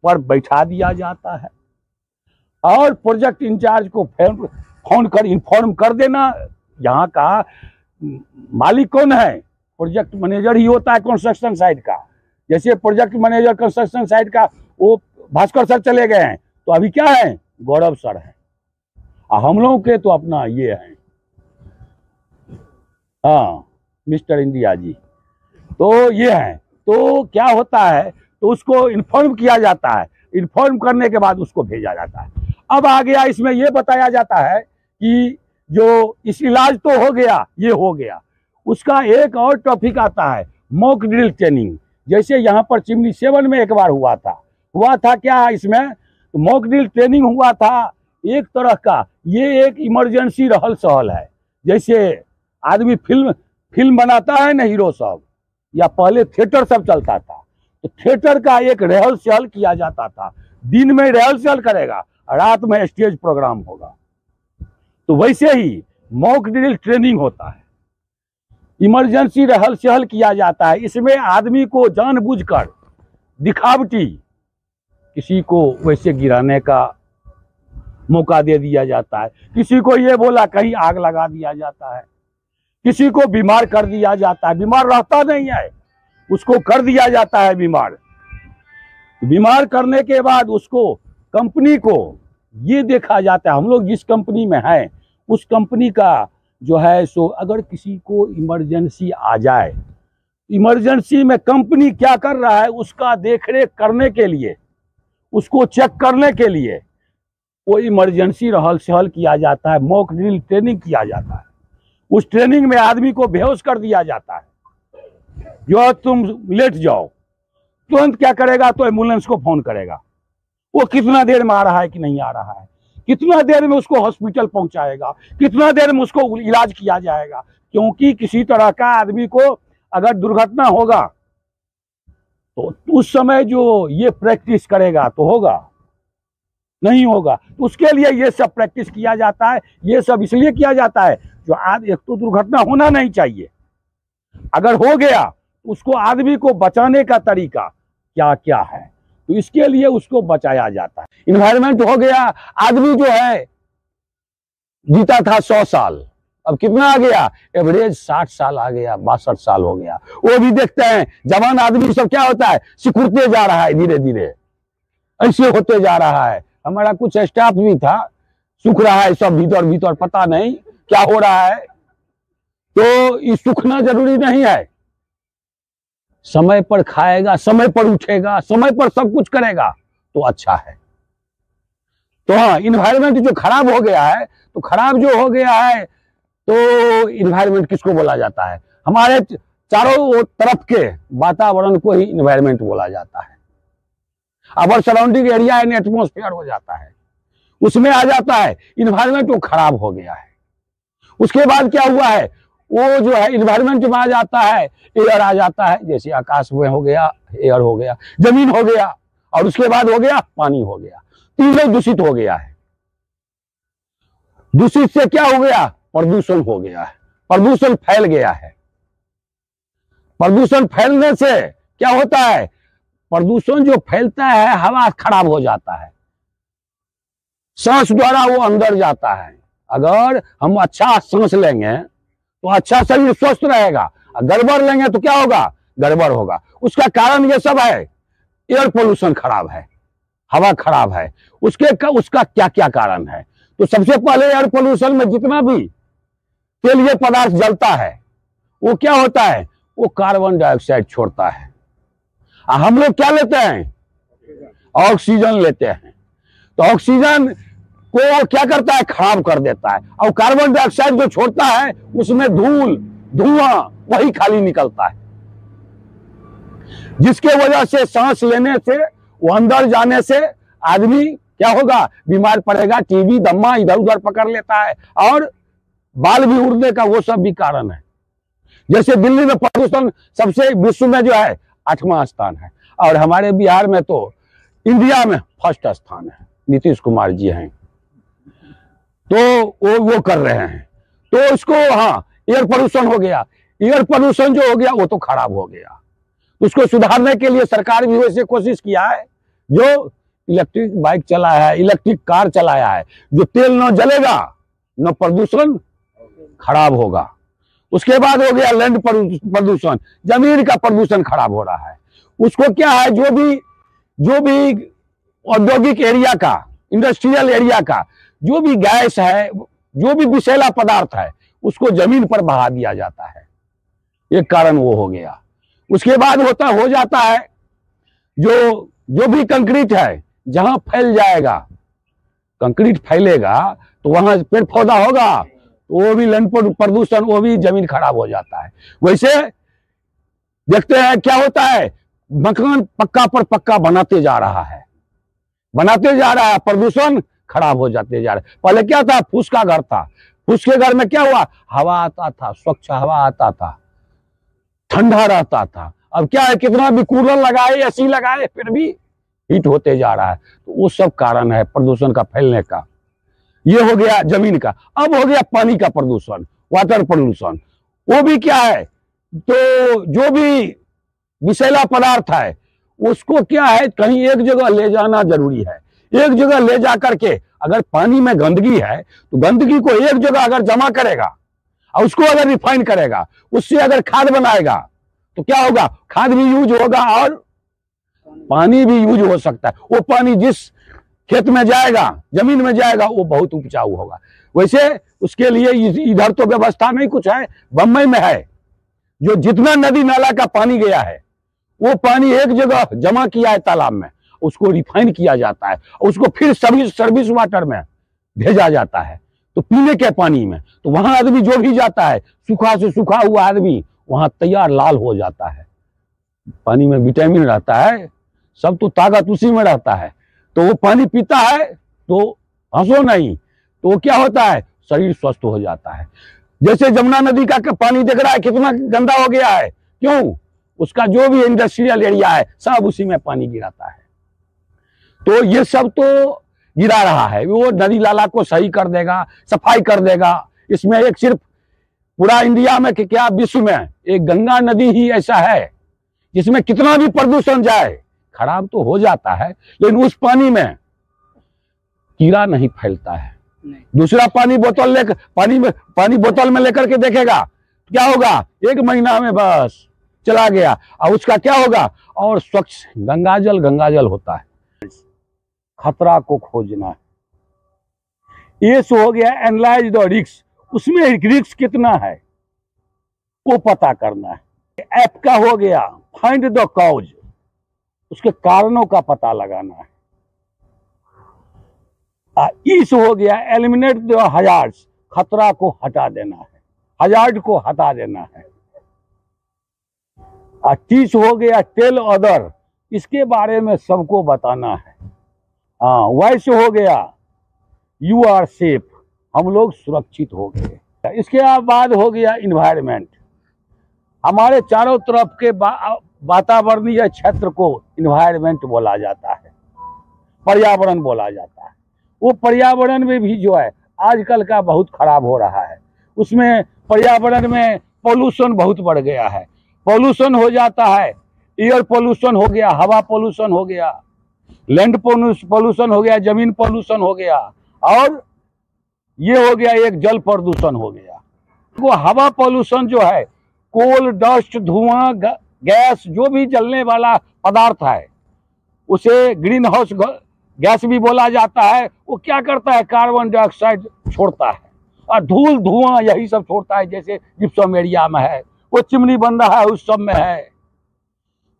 पर बैठा दिया जाता है, और प्रोजेक्ट इंचार्ज को फोन कर इन्फॉर्म कर देना। यहाँ का मालिक कौन है, प्रोजेक्ट मैनेजर ही होता है कंस्ट्रक्शन साइट का। जैसे प्रोजेक्ट मैनेजर कंस्ट्रक्शन साइट का वो भास्कर सर चले गए हैं, तो अभी क्या है, गौरव सर है। हम लोगों के तो अपना ये है, मिस्टर इंडिया जी, तो ये है। तो क्या होता है, तो उसको इन्फॉर्म किया जाता है, इन्फॉर्म करने के बाद उसको भेजा जाता है। अब आ गया, इसमें यह बताया जाता है कि जो इस इलाज तो हो गया, ये हो गया, उसका एक और टॉपिक आता है मॉक ड्रिल ट्रेनिंग। जैसे यहाँ पर चिमनी 7 में एक बार हुआ था क्या, इसमें तो मॉक ड्रिल ट्रेनिंग हुआ था एक तरह का। ये एक इमरजेंसी रहल सहल है। जैसे आदमी फिल्म बनाता है ना, हीरो सब, या पहले थिएटर सब चलता था, तो थिएटर का एक रहल सहल किया जाता था। दिन में रहल सहल करेगा, रात में स्टेज प्रोग्राम होगा। तो वैसे ही मॉक ड्रिल ट्रेनिंग होता है, इमरजेंसी रहल सहल किया जाता है। इसमें आदमी को जानबूझकर दिखावटी किसी को वैसे गिराने का मौका दे दिया जाता है, किसी को ये बोला कहीं आग लगा दिया जाता है, किसी को बीमार कर दिया जाता है। बीमार रहता नहीं है, उसको कर दिया जाता है बीमार। बीमार करने के बाद उसको कंपनी को ये देखा जाता है, हम लोग जिस कंपनी में हैं उस कंपनी का जो है सो, अगर किसी को इमरजेंसी आ जाए, इमरजेंसी में कंपनी क्या कर रहा है उसका देखरेख करने के लिए, उसको चेक करने के लिए वो इमरजेंसी रहल सहल किया जाता है, मॉक ड्रिल ट्रेनिंग किया जाता है। उस ट्रेनिंग में आदमी को बेहोश कर दिया जाता है, जो तुम लेट जाओ, तुरंत क्या करेगा, तो एम्बुलेंस को फोन करेगा। वो कितना देर में आ रहा है कि नहीं आ रहा है, कितना देर में उसको हॉस्पिटल पहुंचाएगा, कितना देर में उसको इलाज किया जाएगा। क्योंकि किसी तरह का आदमी को अगर दुर्घटना होगा तो उस समय जो ये प्रैक्टिस करेगा तो होगा, नहीं होगा। तो उसके लिए ये सब प्रैक्टिस किया जाता है। ये सब इसलिए किया जाता है जो आज एक तो दुर्घटना होना नहीं चाहिए, अगर हो गया, उसको आदमी को बचाने का तरीका क्या क्या है, तो इसके लिए उसको बचाया जाता है। इन्वायरमेंट हो गया, आदमी जो है जीता था 100 साल, अब कितना आ गया, एवरेज 60 साल आ गया, 62 साल हो गया। वो भी देखते हैं जवान आदमी सब क्या होता है, सिकुड़ते जा रहा है, धीरे धीरे ऐसे होते जा रहा है। हमारा कुछ स्टाफ भी था, सूख रहा है सब भीतर भीतर, पता नहीं क्या हो रहा है। तो ये सूखना जरूरी नहीं है, समय पर खाएगा, समय पर उठेगा, समय पर सब कुछ करेगा तो अच्छा है। तो हाँ, इन्वायरमेंट जो खराब हो गया है, तो खराब जो हो गया है, तो इन्वायरमेंट किसको बोला जाता है, हमारे चारों तरफ के वातावरण को ही इन्वायरमेंट बोला जाता है। Our surrounding area and atmosphere हो जाता है, उसमें आ जाता है। इन्वायरमेंट वो खराब हो गया है। उसके बाद क्या हुआ है, वो जो है इन्वायरमेंट में आ जाता है, एयर आ जाता है, जैसे आकाश में हो गया एयर हो गया, जमीन हो गया, और उसके बाद हो गया पानी हो गया। तीनों दूषित हो गया है। दूषित से क्या हो गया, प्रदूषण हो गया है, प्रदूषण फैल गया है। प्रदूषण फैलने से क्या होता है, प्रदूषण जो फैलता है, हवा खराब हो जाता है, सांस द्वारा वो अंदर जाता है। अगर हम अच्छा सांस लेंगे तो अच्छा शरीर स्वस्थ रहेगा, गड़बड़ लेंगे तो क्या होगा, गड़बड़ होगा। उसका कारण ये सब है, एयर पोल्यूशन खराब है, हवा खराब है। उसका क्या क्या कारण है, तो सबसे पहले एयर पोल्यूशन में जितना भी तेलीय पदार्थ जलता है, वो क्या होता है, वो कार्बन डाइऑक्साइड छोड़ता है। हम लोग क्या लेते हैं, ऑक्सीजन लेते हैं। तो ऑक्सीजन को क्या करता है, खराब कर देता है। और कार्बन डाइऑक्साइड जो छोड़ता है, उसमें धूल धुआं वही खाली निकलता है, जिसके वजह से सांस लेने से, वो अंदर जाने से आदमी क्या होगा, बीमार पड़ेगा। टीबी दम्मा इधर उधर पकड़ लेता है, और बाल भी उड़ने का वो सब भी कारण है। जैसे दिल्ली में प्रदूषण सबसे विश्व में जो है 8वां स्थान है, और हमारे बिहार में तो इंडिया में फर्स्ट स्थान है, नीतीश कुमार जी हैं। तो वो कर रहे हैं। तो इसको हाँ, एयर पोल्यूशन हो गया। एयर पोल्यूशन जो हो गया वो तो खराब हो गया। उसको सुधारने के लिए सरकार भी वैसे कोशिश किया है, जो इलेक्ट्रिक बाइक चलाया है, इलेक्ट्रिक कार चलाया है, जो तेल न जलेगा न प्रदूषण खराब होगा। उसके बाद हो गया लैंड प्रदूषण, जमीन का प्रदूषण खराब हो रहा है। उसको क्या है, जो भी औद्योगिक एरिया का, इंडस्ट्रियल एरिया का जो भी गैस है, जो भी विषैला पदार्थ है, उसको जमीन पर बहा दिया जाता है। एक कारण वो हो गया। उसके बाद हो जाता है, जो भी कंक्रीट है, जहां फैल जाएगा, कंक्रीट फैलेगा तो वहां पेड़ पौधा होगा, तो वो भी लैंड प्रदूषण, वो भी जमीन खराब हो जाता है। वैसे देखते हैं क्या होता है, मकान पक्का पर पक्का बनाते जा रहा है, प्रदूषण खराब हो जाते जा रहे। पहले क्या था, फूस का घर था, फूस के घर में क्या हुआ, हवा आता था, स्वच्छ हवा आता था, ठंडा रहता था। अब क्या है, कितना भी कूलर लगाए, एसी लगाए, फिर भी हीट होते जा रहा है। तो वो सब कारण है प्रदूषण का फैलने का। ये हो गया जमीन का। अब हो गया पानी का प्रदूषण, वाटर पोल्यूशन। वो भी क्या है, तो जो भी विषैला पदार्थ है, उसको क्या है, कहीं एक जगह ले जाना जरूरी है। एक जगह ले जा करके, अगर पानी में गंदगी है, तो गंदगी को एक जगह अगर जमा करेगा और उसको अगर रिफाइन करेगा, उससे अगर खाद बनाएगा, तो क्या होगा, खाद भी यूज होगा और पानी भी यूज हो सकता है। वो पानी जिस खेत में जाएगा, जमीन में जाएगा, वो बहुत उपजाऊ होगा। वैसे उसके लिए इधर तो व्यवस्था नहीं कुछ है, बम्बई में है, जो जितना नदी नाला का पानी गया है, वो पानी एक जगह जमा किया है तालाब में, उसको रिफाइन किया जाता है, उसको फिर सर्विस वाटर में भेजा जाता है, तो पीने के पानी में। तो वहां आदमी जो भी जाता है, सूखा से सूखा हुआ आदमी वहां तैयार लाल हो जाता है। पानी में विटामिन रहता है, सब तो ताकत उसी में रहता है। तो वो पानी पीता है तो हंसो नहीं, तो वो क्या होता है, शरीर स्वस्थ हो जाता है। जैसे जमुना नदी का पानी देख रहा है कितना गंदा हो गया है, क्यों, उसका जो भी इंडस्ट्रियल एरिया है, सब उसी में पानी गिराता है। तो ये सब तो गिरा रहा है, वो नदी नाला को सही कर देगा, सफाई कर देगा। इसमें एक सिर्फ पूरा इंडिया में कि क्या विश्व में एक गंगा नदी ही ऐसा है जिसमें कितना भी प्रदूषण जाए खराब तो हो जाता है, लेकिन उस पानी में कीड़ा नहीं फैलता है। दूसरा पानी बोतल में लेकर के देखेगा क्या होगा, 1 महीना में बस चला गया, और उसका क्या होगा। और स्वच्छ गंगाजल होता है। खतरा को खोजना है, ये सो हो गया एनालाइज द रिस्क, उसमें रिस्क कितना है वो पता करना है। ऐप का हो गया फाइंड द कॉज, उसके कारणों का पता लगाना है। इस हो गया एलिमिनेट द हजार्ड्स, खतरा को हटा देना है, हजार्ड को हटा देना है। 30 हो गया टेल अदर, इसके बारे में सबको बताना है। वॉइस हो गया यू आर सेफ, हम लोग सुरक्षित हो गए। इसके बाद हो गया इन्वायरमेंट, हमारे चारों तरफ के वातावरणीय क्षेत्र को इन्वायरमेंट बोला जाता है, पर्यावरण बोला जाता है। वो पर्यावरण में भी जो है आजकल का बहुत खराब हो रहा है, उसमें पर्यावरण में पोल्यूशन बहुत बढ़ गया है। पोल्यूशन हो जाता है, एयर पोल्यूशन हो गया, हवा पोल्यूशन हो गया, लैंड पोल्यूशन हो गया, जमीन पोल्यूशन हो गया, और ये हो गया एक जल प्रदूषण हो गया। वो हवा पोल्यूशन जो है, कोल, डस्ट, धुआं, गैस, जो भी जलने वाला पदार्थ है उसे ग्रीन हाउस गैस भी बोला जाता है। वो क्या करता है, कार्बन डाइऑक्साइड छोड़ता है, और धूल धुआं यही सब छोड़ता है, जैसे जिप्सम एरिया में है, वो चिमनी बन रहा है उस सब में है।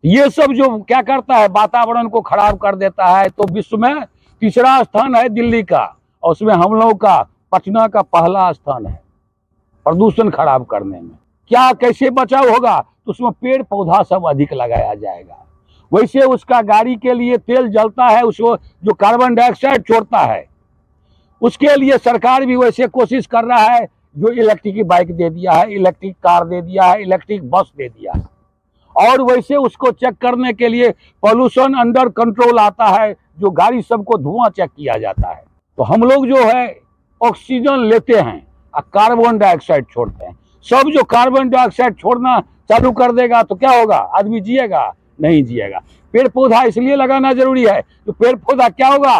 ये सब जो क्या करता है, वातावरण को खराब कर देता है। तो विश्व में तीसरा स्थान है दिल्ली का, और उसमें हम लोग का पटना का पहला स्थान है प्रदूषण खराब करने में। क्या कैसे बचाव होगा, तो उसमें पेड़ पौधा सब अधिक लगाया जाएगा। वैसे उसका गाड़ी के लिए तेल जलता है, उसको जो कार्बन डाइऑक्साइड छोड़ता है, उसके लिए सरकार भी वैसे कोशिश कर रहा है, जो इलेक्ट्रिक बाइक दे दिया है, इलेक्ट्रिक कार दे दिया है, इलेक्ट्रिक बस दे दिया है। और वैसे उसको चेक करने के लिए पॉल्यूशन अंडर कंट्रोल आता है, जो गाड़ी सबको धुआं चेक किया जाता है। तो हम लोग जो है ऑक्सीजन लेते हैं और कार्बन डाइऑक्साइड छोड़ते हैं। सब जो कार्बन डाइऑक्साइड छोड़ना चालू कर देगा तो क्या होगा, आदमी जिएगा? नहीं जिएगा। पेड़ पौधा इसलिए लगाना जरूरी है, तो पेड़ पौधा क्या होगा,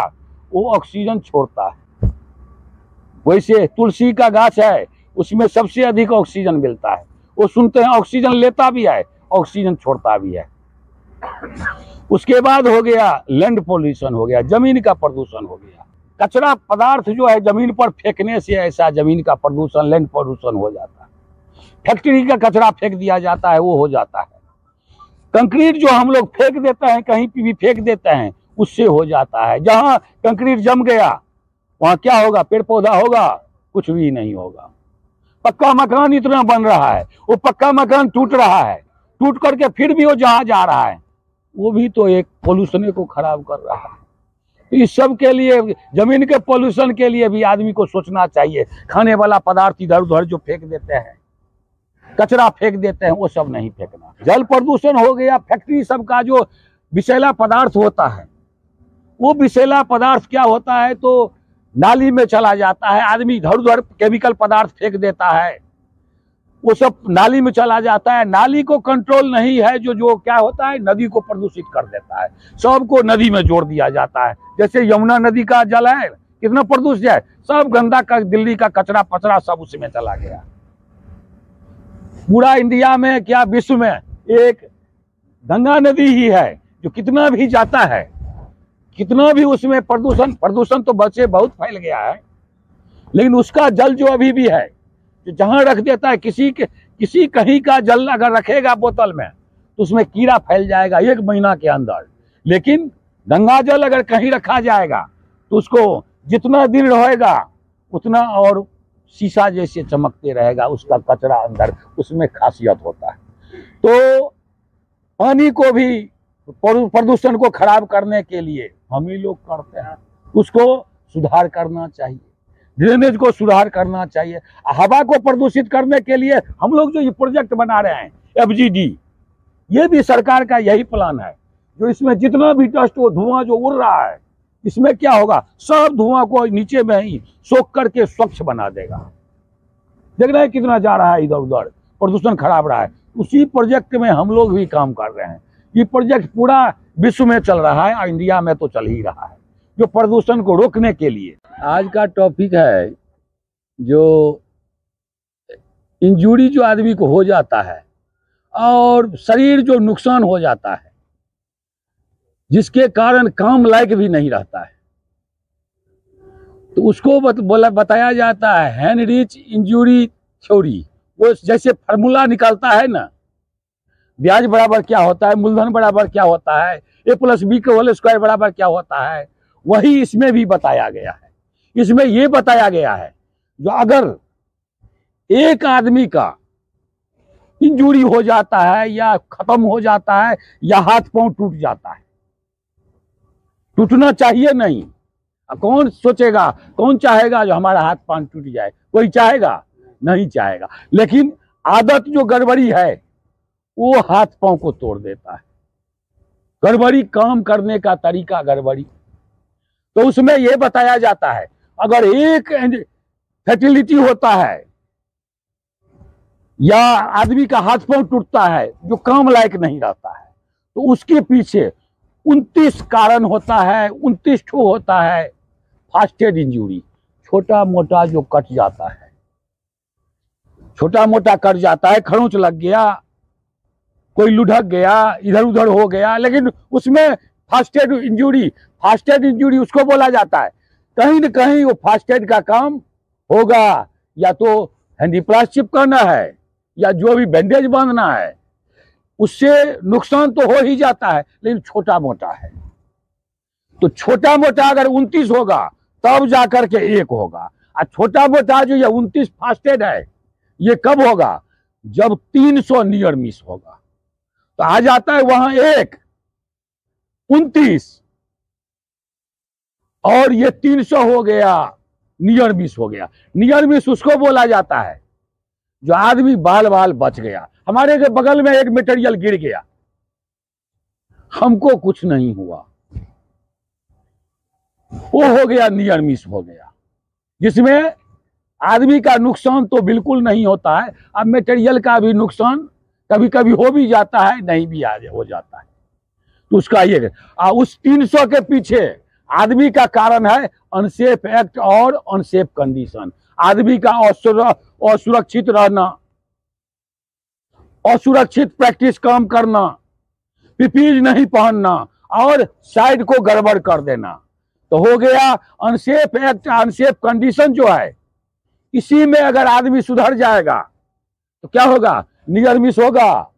वो ऑक्सीजन छोड़ता है। वैसे तुलसी का गाछ है, उसमें सबसे अधिक ऑक्सीजन मिलता है। वो सुनते हैं ऑक्सीजन लेता भी है, ऑक्सीजन छोड़ता भी है। उसके बाद हो गया लैंड पोल्यूशन हो गया, जमीन का प्रदूषण हो गया। कचरा पदार्थ जो है जमीन पर फेंकने से ऐसा जमीन का प्रदूषण, लैंड पोल्यूशन हो जाता है। फैक्ट्री का कचरा फेंक दिया जाता है, वो हो जाता है। कंक्रीट जो हम लोग फेंक देते हैं, कहीं भी फेंक देते हैं, उससे हो जाता है। जहां कंक्रीट जम गया वहां क्या होगा, पेड़ पौधा होगा? कुछ भी नहीं होगा। पक्का मकान इतना बन रहा है, वो पक्का मकान टूट रहा है, टूट करके फिर भी वो जहां जा रहा है, वो भी तो एक पोल्यूशन को खराब कर रहा है। तो इस सब के लिए, जमीन के पोल्यूशन के लिए भी आदमी को सोचना चाहिए। खाने वाला पदार्थ इधर उधर जो फेंक देते हैं, कचरा फेंक देते हैं, वो सब नहीं फेंकना। जल प्रदूषण हो गया, फैक्ट्री सब का जो विषैला पदार्थ होता है, वो विषैला पदार्थ क्या होता है, तो नाली में चला जाता है। आदमी इधर उधर केमिकल पदार्थ फेंक देता है, वो सब नाली में चला जाता है। नाली को कंट्रोल नहीं है, जो क्या होता है, नदी को प्रदूषित कर देता है। सबको नदी में जोड़ दिया जाता है। जैसे यमुना नदी का जल है, कितना प्रदूषित है, सब गंदा का दिल्ली का कचरा पचरा सब उसमें चला गया। पूरा इंडिया में क्या विश्व में एक गंगा नदी ही है जो कितना भी जाता है, कितना भी उसमें प्रदूषण तो बचे बहुत फैल गया है, लेकिन उसका जल जो अभी भी है, जो जहां रख देता है, किसी कहीं का जल अगर रखेगा बोतल में तो उसमें कीड़ा फैल जाएगा 1 महीना के अंदर। लेकिन गंगा जल अगर कहीं रखा जाएगा तो उसको जितना दिन रहेगा उतना और शीशा जैसे चमकते रहेगा, उसका कचरा अंदर, उसमें खासियत होता है। तो पानी को भी प्रदूषण को खराब करने के लिए हम ही लोग करते हैं, उसको सुधार करना चाहिए। ड्रेनेज को सुधार करना चाहिए। हवा को प्रदूषित करने के लिए हम लोग जो ये प्रोजेक्ट बना रहे हैं FGD, ये भी सरकार का यही प्लान है। जो इसमें जितना भी डस्ट, वो धुआं जो उड़ रहा है, इसमें क्या होगा, सब धुआं को नीचे में ही सोख करके स्वच्छ बना देगा। देख रहे हैं कितना जा रहा है इधर उधर, प्रदूषण खराब रहा है। उसी प्रोजेक्ट में हम लोग भी काम कर रहे हैं। ये प्रोजेक्ट पूरा विश्व में चल रहा है और इंडिया में तो चल ही रहा है, जो प्रदूषण को रोकने के लिए। आज का टॉपिक है जो इंजरी जो आदमी को हो जाता है और शरीर जो नुकसान हो जाता है, जिसके कारण काम लायक भी नहीं रहता है, तो उसको बताया जाता है हेनरिच इंजरी थ्योरी। वो जैसे फार्मूला निकालता है ना, ब्याज बराबर क्या होता है, मूलधन बराबर क्या होता है, A+B के होल स्क्वायर बराबर क्या होता है, वही इसमें भी बताया गया है। इसमें ये बताया गया है जो अगर एक आदमी का इंजरी हो जाता है या खत्म हो जाता है या हाथ पांव टूट जाता है, टूटना चाहिए नहीं। कौन सोचेगा, कौन चाहेगा जो हमारा हाथ पांव टूट जाए? कोई चाहेगा? नहीं चाहेगा। लेकिन आदत जो गड़बड़ी है वो हाथ पांव को तोड़ देता है। गड़बड़ी, काम करने का तरीका गड़बड़ी। तो उसमें यह बताया जाता है अगर एक फर्टिलिटी होता है या आदमी का हाथ पांव टूटता है जो काम लायक नहीं रहता है, तो उसके पीछे 29 कारण होता है, 29 ठो होता है फास्टेड इंजरी। छोटा मोटा जो कट जाता है, छोटा मोटा कट जाता है, खरोंच लग गया, कोई लुढ़क गया, इधर उधर हो गया, लेकिन उसमें फास्टेड इंजरी उसको बोला जाता है। कहीं न कहीं वो फास्टेड का काम होगा, या तो हैंडीप्लास्ट चिपकाना है या जो भी बैंडेज बांधना है, उससे नुकसान तो हो ही जाता है, लेकिन छोटा मोटा है। तो छोटा मोटा अगर 29 होगा तब जाकर के एक होगा। और छोटा मोटा जो ये 29 फास्टेड है, ये कब होगा? जब 300 नियर मिस होगा। तो आ जाता है वहां 1, 29 और ये 300 हो गया, नियर मिस हो गया। नियर मिस उसको बोला जाता है जो आदमी बाल बाल बच गया। हमारे के बगल में एक मटेरियल गिर गया, हमको कुछ नहीं हुआ, वो हो गया, नियर मिस हो गया, जिसमें आदमी का नुकसान तो बिल्कुल नहीं होता है। अब मटेरियल का भी नुकसान कभी कभी हो भी जाता है, नहीं भी हो जाता है। तो उसका ये उस 300 के पीछे आदमी का कारण है अनसेफ एक्ट और अनसेफ कंडीशन। आदमी का असुरक्षित रहना, असुरक्षित प्रैक्टिस काम करना, पीपीई नहीं पहनना और साइड को गड़बड़ कर देना, तो हो गया अनसेफ एक्ट, अनसेफ कंडीशन जो है। इसी में अगर आदमी सुधर जाएगा तो क्या होगा? नियर मिस होगा?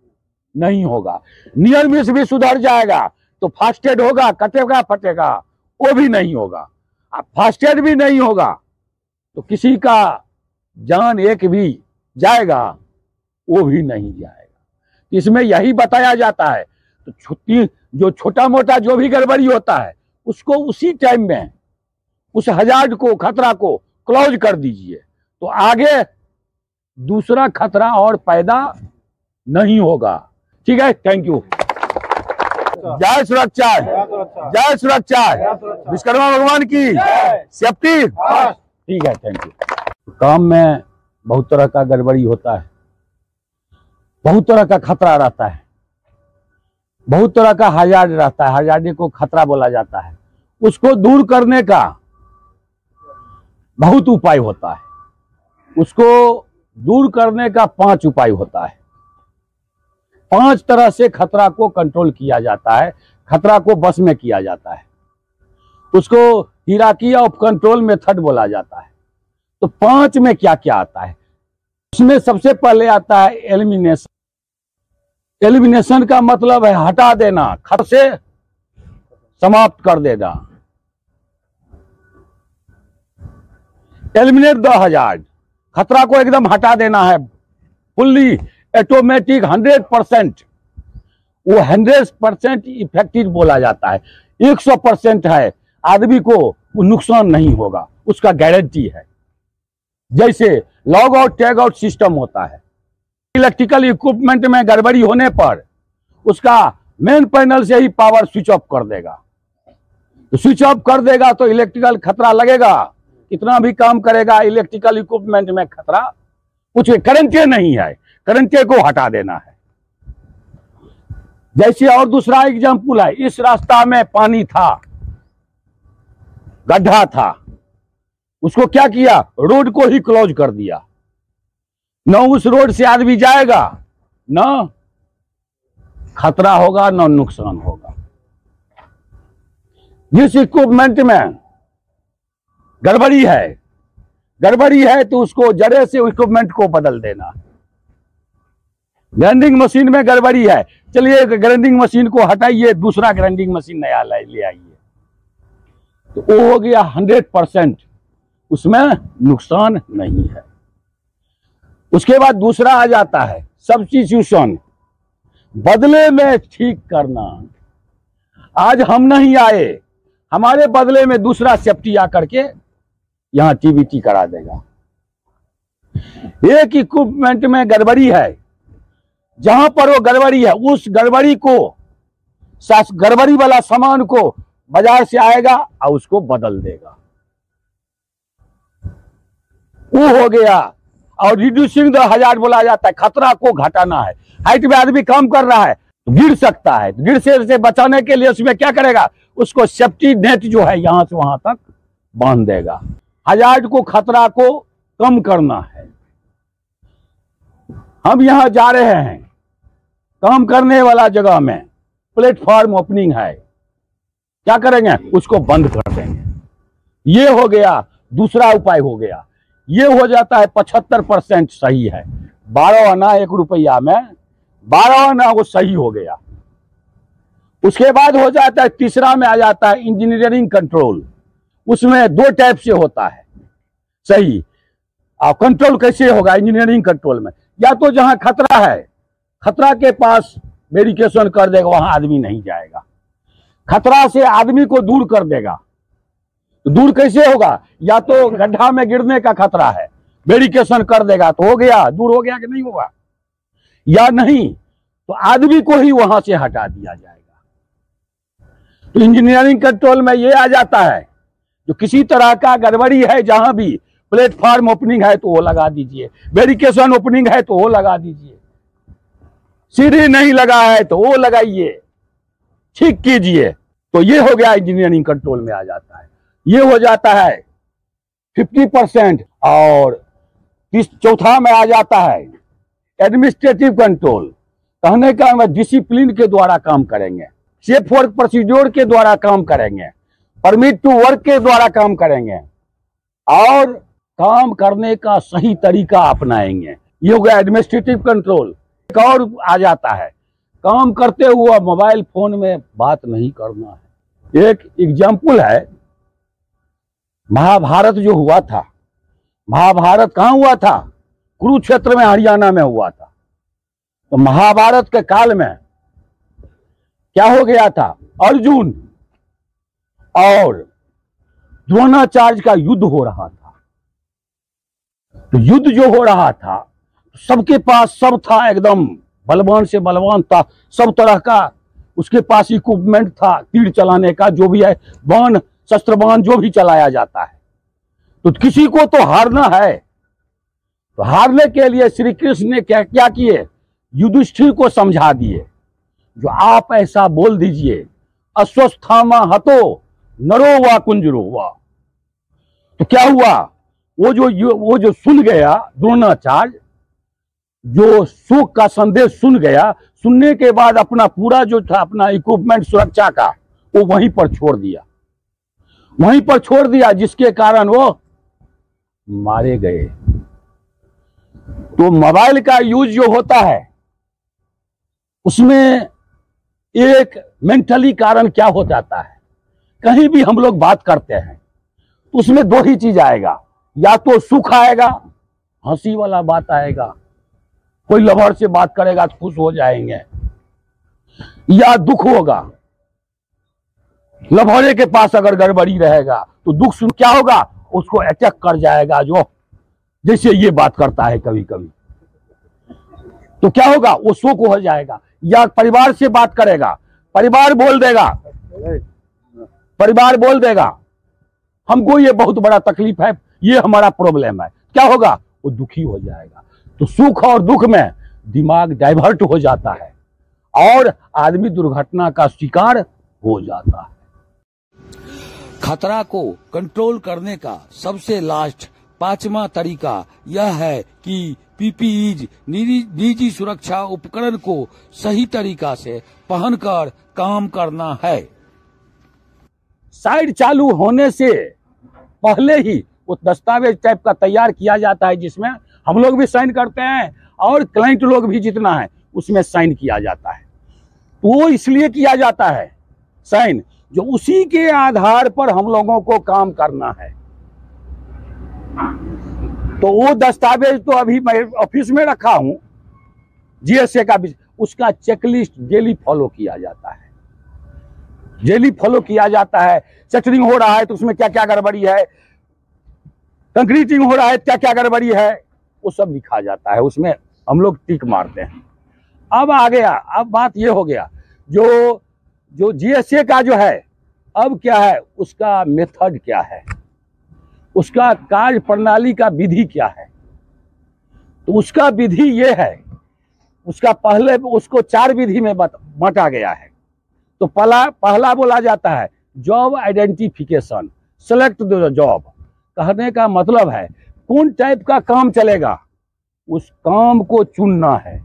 नहीं होगा। नियर मिस भी सुधर जाएगा तो फास्टेड होगा, कटेगा फटेगा, वो भी नहीं होगा। अब फास्टेड भी नहीं होगा तो किसी का जान एक भी जाएगा, वो भी नहीं जाएगा। इसमें यही बताया जाता है। तो छुट्टी जो छोटा मोटा जो भी गड़बड़ी होता है उसको उसी टाइम में उस हजार्ड को, खतरा को क्लोज कर दीजिए, तो आगे दूसरा खतरा और पैदा नहीं होगा। ठीक है, थैंक यू। जय सुरक्षा, जय सुरक्षा, विश्वकर्मा भगवान की सेफ्टी। ठीक है, थैंक यू। काम में बहुत तरह का गड़बड़ी होता है, बहुत तरह का खतरा रहता है, बहुत तरह का हजार्ड रहता है। हजार्ड को खतरा बोला जाता है। उसको दूर करने का बहुत उपाय होता है। उसको दूर करने का 5 उपाय होता है। 5 तरह से खतरा को कंट्रोल किया जाता है, खतरा को बस में किया जाता है। उसको हिराकी ऑफ कंट्रोल मेथड बोला जाता है। तो 5 में क्या क्या आता है? उसमें सबसे पहले आता है एलिमिनेशन। एलिमिनेशन का मतलब है हटा देना, खतरे से समाप्त कर देना। एलिमिनेट द हजार्ड, खतरा को एकदम हटा देना है, फुल्ली ऑटोमेटिक 100%। वो 100% इफेक्टिव बोला जाता है। 100% है, आदमी को नुकसान नहीं होगा, उसका गारंटी है। जैसे log out tag out system होता है। इलेक्ट्रिकल इक्विपमेंट में गड़बड़ी होने पर उसका मेन पैनल से ही पावर स्विच ऑफ कर देगा। तो स्विच ऑफ कर देगा तो इलेक्ट्रिकल खतरा लगेगा, कितना भी काम करेगा इलेक्ट्रिकल इक्विपमेंट में खतरा कुछ करंटे नहीं है, करंटे को हटा देना है। जैसे और दूसरा एग्जाम्पल है, इस रास्ता में पानी था, गड्ढा था, उसको क्या किया, रोड को ही क्लोज कर दिया। न उस रोड से आदमी जाएगा, न खतरा होगा, न नुकसान होगा। जिस इक्विपमेंट में गड़बड़ी है तो उसको जड़े से इक्विपमेंट को बदल देना। ग्राइंडिंग मशीन में गड़बड़ी है, चलिए ग्राइंडिंग मशीन को हटाइए, दूसरा ग्राइंडिंग मशीन नया ले आइए, तो वो हो गया 100%, उसमें नुकसान नहीं है। उसके बाद दूसरा आ जाता है सब्स्टिट्यूशन, बदले में ठीक करना। आज हम नहीं आए, हमारे बदले में दूसरा सेफ्टी आकर के यहां टीबीटी करा देगा। एक इक्विपमेंट में गड़बड़ी है, जहां पर वो गड़बड़ी है, उस गड़बड़ी को, गड़बड़ी वाला सामान को बाजार से आएगा और उसको बदल देगा। वो हो गया। और रिड्यूसिंग द हजार्ड बोला जाता है, खतरा को घटाना है। हाइट में आदमी काम कर रहा है तो गिर सकता है, गिर से बचाने के लिए उसमें क्या करेगा, उसको सेफ्टी नेट जो है यहां से वहां तक बांध देगा। हजार्ड को, खतरा को कम करना है। हम यहां जा रहे हैं, काम करने वाला जगह में प्लेटफॉर्म ओपनिंग है, क्या करेंगे, उसको बंद कर देंगे। ये हो गया, दूसरा उपाय हो गया। ये हो जाता है 75% सही है। 12 आना 1 रुपया में 12 आना वो सही हो गया। उसके बाद हो जाता है, तीसरा में आ जाता है इंजीनियरिंग कंट्रोल। उसमें 2 टाइप से होता है सही। अब कंट्रोल कैसे होगा इंजीनियरिंग कंट्रोल में, या तो जहां खतरा है, खतरा के पास वेरिफिकेशन कर देगा, वहां आदमी नहीं जाएगा। खतरा से आदमी को दूर कर देगा। तो दूर कैसे होगा, या तो गड्ढा में गिरने का खतरा है, वेरिफिकेशन कर देगा तो हो गया, दूर हो गया कि नहीं होगा, या नहीं तो आदमी को ही वहां से हटा दिया जाएगा। तो इंजीनियरिंग कंट्रोल में ये आ जाता है, जो किसी तरह का गड़बड़ी है, जहां भी प्लेटफॉर्म ओपनिंग है तो वो लगा दीजिए, वेरिफिकेशन ओपनिंग है तो वो लगा दीजिए, सीढ़ी नहीं लगा है तो वो लगाइए, ठीक कीजिए। तो ये हो गया, इंजीनियरिंग कंट्रोल में आ जाता है। ये हो जाता है 50%। और चौथा में आ जाता है एडमिनिस्ट्रेटिव कंट्रोल। कहने का हम डिसिप्लिन के द्वारा काम करेंगे, सेफ वर्क प्रोसीड्योर के द्वारा काम करेंगे, परमिट टू वर्क के द्वारा काम करेंगे, और काम करने का सही तरीका अपनाएंगे। ये हो गया एडमिनिस्ट्रेटिव कंट्रोल। एक और आ जाता है, काम करते हुए मोबाइल फोन में बात नहीं करना है। एक एग्जाम्पल है, महाभारत जो हुआ था, महाभारत कहाँ हुआ था, कुरुक्षेत्र में, हरियाणा में हुआ था। तो महाभारत के काल में क्या हो गया था, अर्जुन और द्रोणाचार्य का युद्ध हो रहा था। तो युद्ध जो हो रहा था, सबके पास सब था, एकदम बलवान से बलवान था, सब तरह का उसके पास इक्विपमेंट था, तीर चलाने का जो भी है, बाण शस्त्र बाण जो भी चलाया जाता है। तो किसी को तो हारना है। तो हारने के लिए श्री कृष्ण ने क्या किए, युधिष्ठिर को समझा दिए, जो आप ऐसा बोल दीजिए, अश्वस्थामा हतो नरो वा कुंजरो वा। तो क्या हुआ, वो जो सुन गया द्रोणाचार्य, जो शोक का संदेश सुन गया, सुनने के बाद अपना पूरा जो था अपना इक्विपमेंट सुरक्षा का, वो वहीं पर छोड़ दिया, जिसके कारण वो मारे गए। तो मोबाइल का यूज जो होता है, उसमें एक मेंटली कारण क्या हो जाता है, कहीं भी हम लोग बात करते हैं तो उसमें 2 ही चीज आएगा, या तो सुख आएगा, हंसी वाला बात आएगा, कोई लवर से बात करेगा तो खुश हो जाएंगे, या दुख होगा, लभरे के पास अगर गड़बड़ी रहेगा तो दुख सुन क्या होगा, उसको अटैक कर जाएगा, जो जैसे ये बात करता है कभी कभी, तो क्या होगा, वो शोक हो जाएगा। या परिवार से बात करेगा, परिवार बोल देगा हमको ये बहुत बड़ा तकलीफ है, ये हमारा प्रॉब्लम है, क्या होगा, वो दुखी हो जाएगा। तो सुख और दुख में दिमाग डाइवर्ट हो जाता है और आदमी दुर्घटना का शिकार हो जाता है। खतरा को कंट्रोल करने का सबसे लास्ट 5वां तरीका यह है कि पीपीईज निजी सुरक्षा उपकरण को सही तरीका से पहनकर काम करना है। साइट चालू होने से पहले ही वो दस्तावेज टाइप का तैयार किया जाता है जिसमें हम लोग भी साइन करते हैं और क्लाइंट लोग भी जितना है उसमें साइन किया जाता है। तो वो इसलिए किया जाता है साइन, जो उसी के आधार पर हम लोगों को काम करना है। तो वो दस्तावेज तो अभी मैं ऑफिस में रखा हूं, जीएसए का भी, उसका चेकलिस्ट डेली फॉलो किया जाता है, डेली फॉलो किया जाता है। सेटरिंग हो रहा है तो उसमें क्या क्या गड़बड़ी है, कंक्रीटिंग हो रहा है क्या क्या गड़बड़ी है, वो सब लिखा जाता है, उसमें हम लोग टिक मारते हैं। अब आ गया, अब बात ये हो गया जो जीएसए का जो है, अब क्या है उसका मेथड क्या है, उसका कार्य प्रणाली का विधि क्या है। तो उसका विधि ये है, उसका पहले उसको 4 विधि में बांटा गया है। तो पहला बोला जाता है job identification, select the job. कहने का मतलब है कौन टाइप का काम चलेगा उस काम को चुनना है।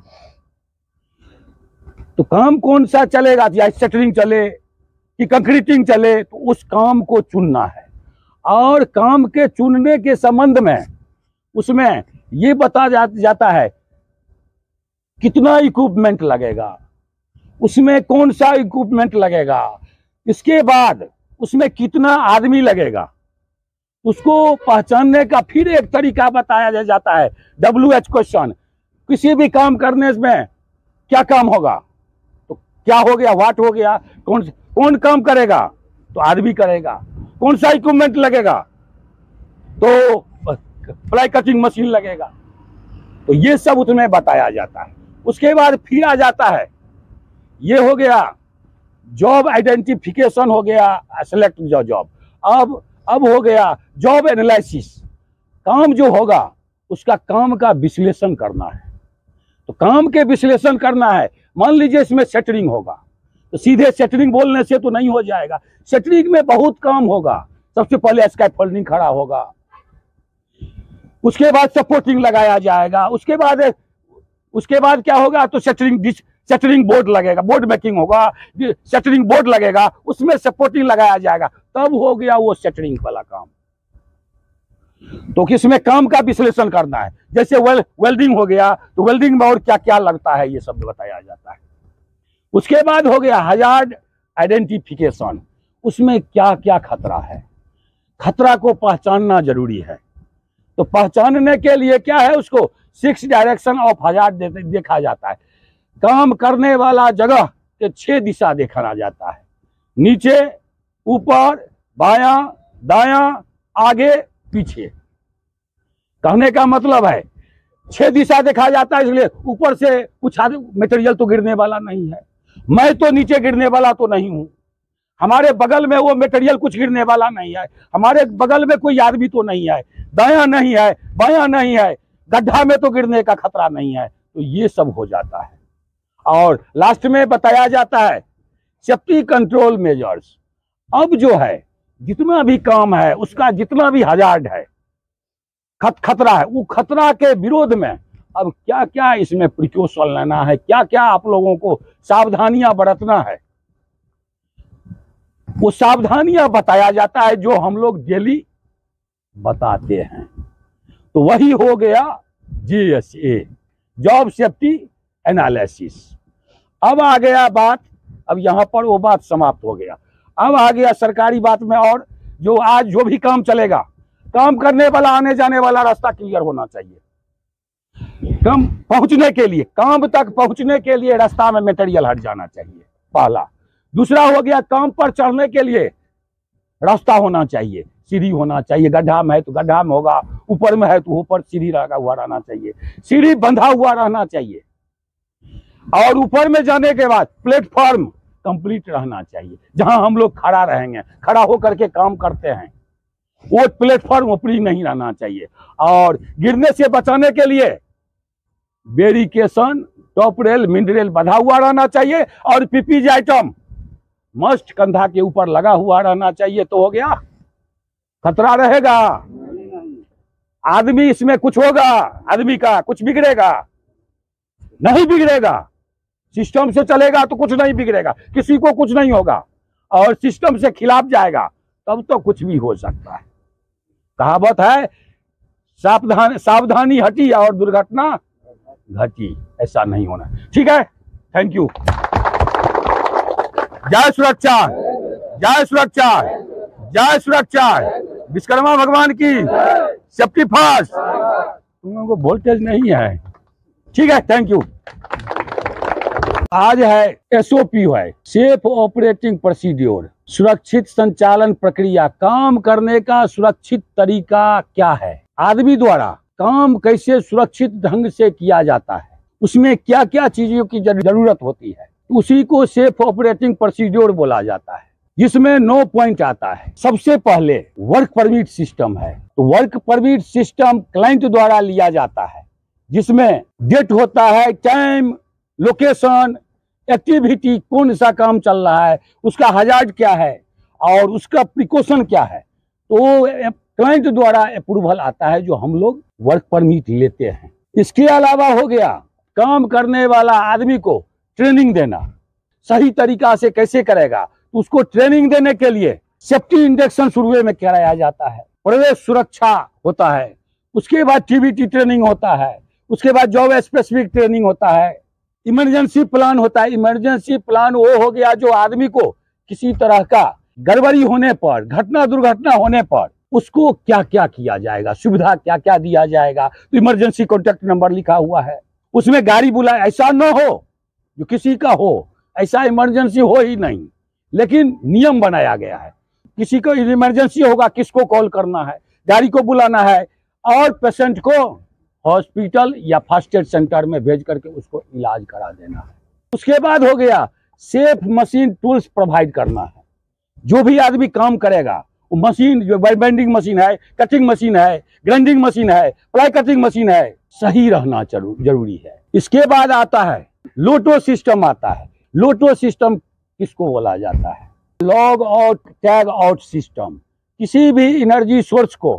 तो काम कौन सा चलेगा, या शटरिंग चले कि कंक्रीटिंग चले, तो उस काम को चुनना है। और काम के चुनने के संबंध में उसमें ये बता जाता है कितना इक्विपमेंट लगेगा, उसमें कौन सा इक्विपमेंट लगेगा, इसके बाद उसमें कितना आदमी लगेगा। उसको पहचानने का फिर एक तरीका बताया जाता है, WH क्वेश्चन। किसी भी काम करने में क्या काम होगा, तो क्या हो गया, व्हाट हो गया, कौन काम करेगा, तो आदमी करेगा। कौन सा इक्विपमेंट लगेगा, तो फ्लाई कटिंग मशीन लगेगा। तो ये सब उसमें बताया जाता है। उसके बाद फिर आ जाता है, ये हो गया जॉब आइडेंटिफिकेशन, हो गया सेलेक्ट जॉब। अब हो गया जॉब एनालिसिस। काम जो होगा उसका काम का विश्लेषण करना है। तो काम के विश्लेषण करना है। मान लीजिए इसमें सेटरिंग होगा, तो सीधे सेटरिंग बोलने से तो नहीं हो जाएगा, सेटरिंग में बहुत काम होगा। सबसे पहले स्कैफोल्डिंग खड़ा होगा, उसके बाद सपोर्टिंग लगाया जाएगा, उसके बाद क्या होगा, तो सेटरिंग बोर्ड लगेगा, बोर्ड मेकिंग होगा, सेटरिंग बोर्ड लगेगा, उसमें सपोर्टिंग लगाया जाएगा, तब हो गया वो सेटरिंग वाला काम। तो किसमें काम का विश्लेषण करना है। जैसे वेल्डिंग हो गया, तो वेल्डिंग में और क्या क्या लगता है ये सब बताया जाता है। उसके बाद हो गया हजार्ड आइडेंटिफिकेशन, उसमें क्या क्या खतरा है, खतरा को पहचानना जरूरी है। तो पहचानने के लिए क्या है, उसको 6 डायरेक्शन ऑफ हजार्ड देखा जाता है। काम करने वाला जगह के 6 दिशा देखा जाता है, नीचे, ऊपर, बायां, दायां, आगे, पीछे। कहने का मतलब है 6 दिशा देखा जाता है, इसलिए ऊपर से कुछ मटेरियल तो गिरने वाला नहीं है, मैं तो नीचे गिरने वाला तो नहीं हूं, हमारे बगल में वो मटेरियल कुछ गिरने वाला नहीं है, हमारे बगल में कोई आदमी तो नहीं है, दायां नहीं है, बायां नहीं है, गड्ढा में तो गिरने का खतरा नहीं है। तो ये सब हो जाता है। और लास्ट में बताया जाता है सेफ्टी कंट्रोल मेजर्स। अब जो है जितना भी काम है, उसका जितना भी हजार्ड है, खतरा है, वो खतरा के विरोध में अब क्या क्या इसमें प्रिकॉशन लेना है, क्या क्या आप लोगों को सावधानियां बरतना है, वो सावधानियां बताया जाता है जो हम लोग डेली बताते हैं। तो वही हो गया जीएसए, जॉब सेफ्टी एनालिसिस। अब आ गया बात, अब यहां पर वो बात समाप्त हो गया। अब आ गया सरकारी बात में, और जो आज जो भी काम चलेगा, काम करने वाला आने जाने वाला रास्ता क्लियर होना चाहिए। काम पहुंचने के लिए, काम तक पहुंचने के लिए रास्ता में मटेरियल हट जाना चाहिए, पहला। दूसरा हो गया काम पर चढ़ने के लिए रास्ता होना चाहिए, सीढ़ी होना चाहिए। गड्ढा में है तो गड्ढा में होगा, ऊपर में है तो ऊपर सीढ़ी लगा हुआ रहना चाहिए, सीढ़ी बंधा हुआ रहना चाहिए। और ऊपर में जाने के बाद प्लेटफॉर्म कंप्लीट रहना चाहिए, जहां हम लोग खड़ा रहेंगे, खड़ा होकर के काम करते हैं, वो प्लेटफॉर्म ऊपरी नहीं रहना चाहिए। और गिरने से बचाने के लिए बैरिकेशन, टॉप रेल, मिड रेल बंधा हुआ रहना चाहिए और पीपीज आइटम मस्ट कंधा के ऊपर लगा हुआ रहना चाहिए। तो हो गया, खतरा रहेगा। आदमी इसमें कुछ होगा, आदमी का कुछ बिगड़ेगा? नहीं बिगड़ेगा। सिस्टम से चलेगा तो कुछ नहीं बिगड़ेगा, किसी को कुछ नहीं होगा। और सिस्टम से खिलाफ जाएगा तब तो कुछ भी हो सकता है। कहावत है, सावधानी हटी और दुर्घटना घटी। ऐसा नहीं होना। ठीक है, थैंक यू। जय सुरक्षा, जय सुरक्षा, जय सुरक्षा। विश्वकर्मा भगवान की सेफ्टी फर्स्ट। तुम लोगों को वोल्टेज नहीं है। ठीक है, थैंक यू। आज है एसओपी, है सेफ ऑपरेटिंग प्रोसीड्योर, सुरक्षित संचालन प्रक्रिया। काम करने का सुरक्षित तरीका क्या है, आदमी द्वारा काम कैसे सुरक्षित ढंग से किया जाता है, उसमें क्या क्या चीजों की जरूरत होती है, उसी को सेफ ऑपरेटिंग प्रोसीड्योर बोला जाता है। जिसमें 9 पॉइंट आता है। सबसे पहले वर्क परमिट सिस्टम है। तो वर्क परमिट सिस्टम क्लाइंट द्वारा लिया जाता है, जिसमें डेट होता है, टाइम, लोकेशन, एक्टिविटी, कौन सा काम चल रहा है, उसका हजार्ड क्या है और उसका प्रिकॉशन क्या है। तो क्लाइंट द्वारा अप्रूवल आता है, जो हम लोग वर्क परमिट लेते हैं। इसके अलावा हो गया काम करने वाला आदमी को ट्रेनिंग देना, सही तरीका से कैसे करेगा, तो उसको ट्रेनिंग देने के लिए सेफ्टी इंडक्शन शुरू में कराया जाता है। प्रवेश सुरक्षा होता है, उसके बाद टीबीटी ट्रेनिंग होता है, उसके बाद जॉब स्पेसिफिक ट्रेनिंग होता है, इमरजेंसी प्लान होता है। इमरजेंसी प्लान वो हो गया जो आदमी को किसी तरह का गड़बड़ी होने पर, घटना दुर्घटना होने पर उसको क्या क्या किया जाएगा, सुविधा क्या क्या दिया जाएगा। तो इमरजेंसी कॉन्टैक्ट नंबर लिखा हुआ है, उसमें गाड़ी बुलाए, ऐसा न हो जो किसी का हो, ऐसा इमरजेंसी हो ही नहीं, लेकिन नियम बनाया गया है। किसी को इमरजेंसी होगा, किसको कॉल करना है, गाड़ी को बुलाना है और पेशेंट को हॉस्पिटल या फर्स्ट एड सेंटर में भेज करके उसको इलाज करा देना है। उसके बाद हो गया सेफ मशीन टूल्स प्रोवाइड करना है। जो भी आदमी काम करेगा वो मशीन, जो बेंडिंग मशीन है, कटिंग मशीन है, ग्राइंडिंग मशीन है, प्लाई कटिंग मशीन है, सही रहना जरूरी है। इसके बाद आता है लोटो सिस्टम आता है। लोटो सिस्टम किसको बोला जाता है? Log out tag out system. किसी भी एनर्जी सोर्स को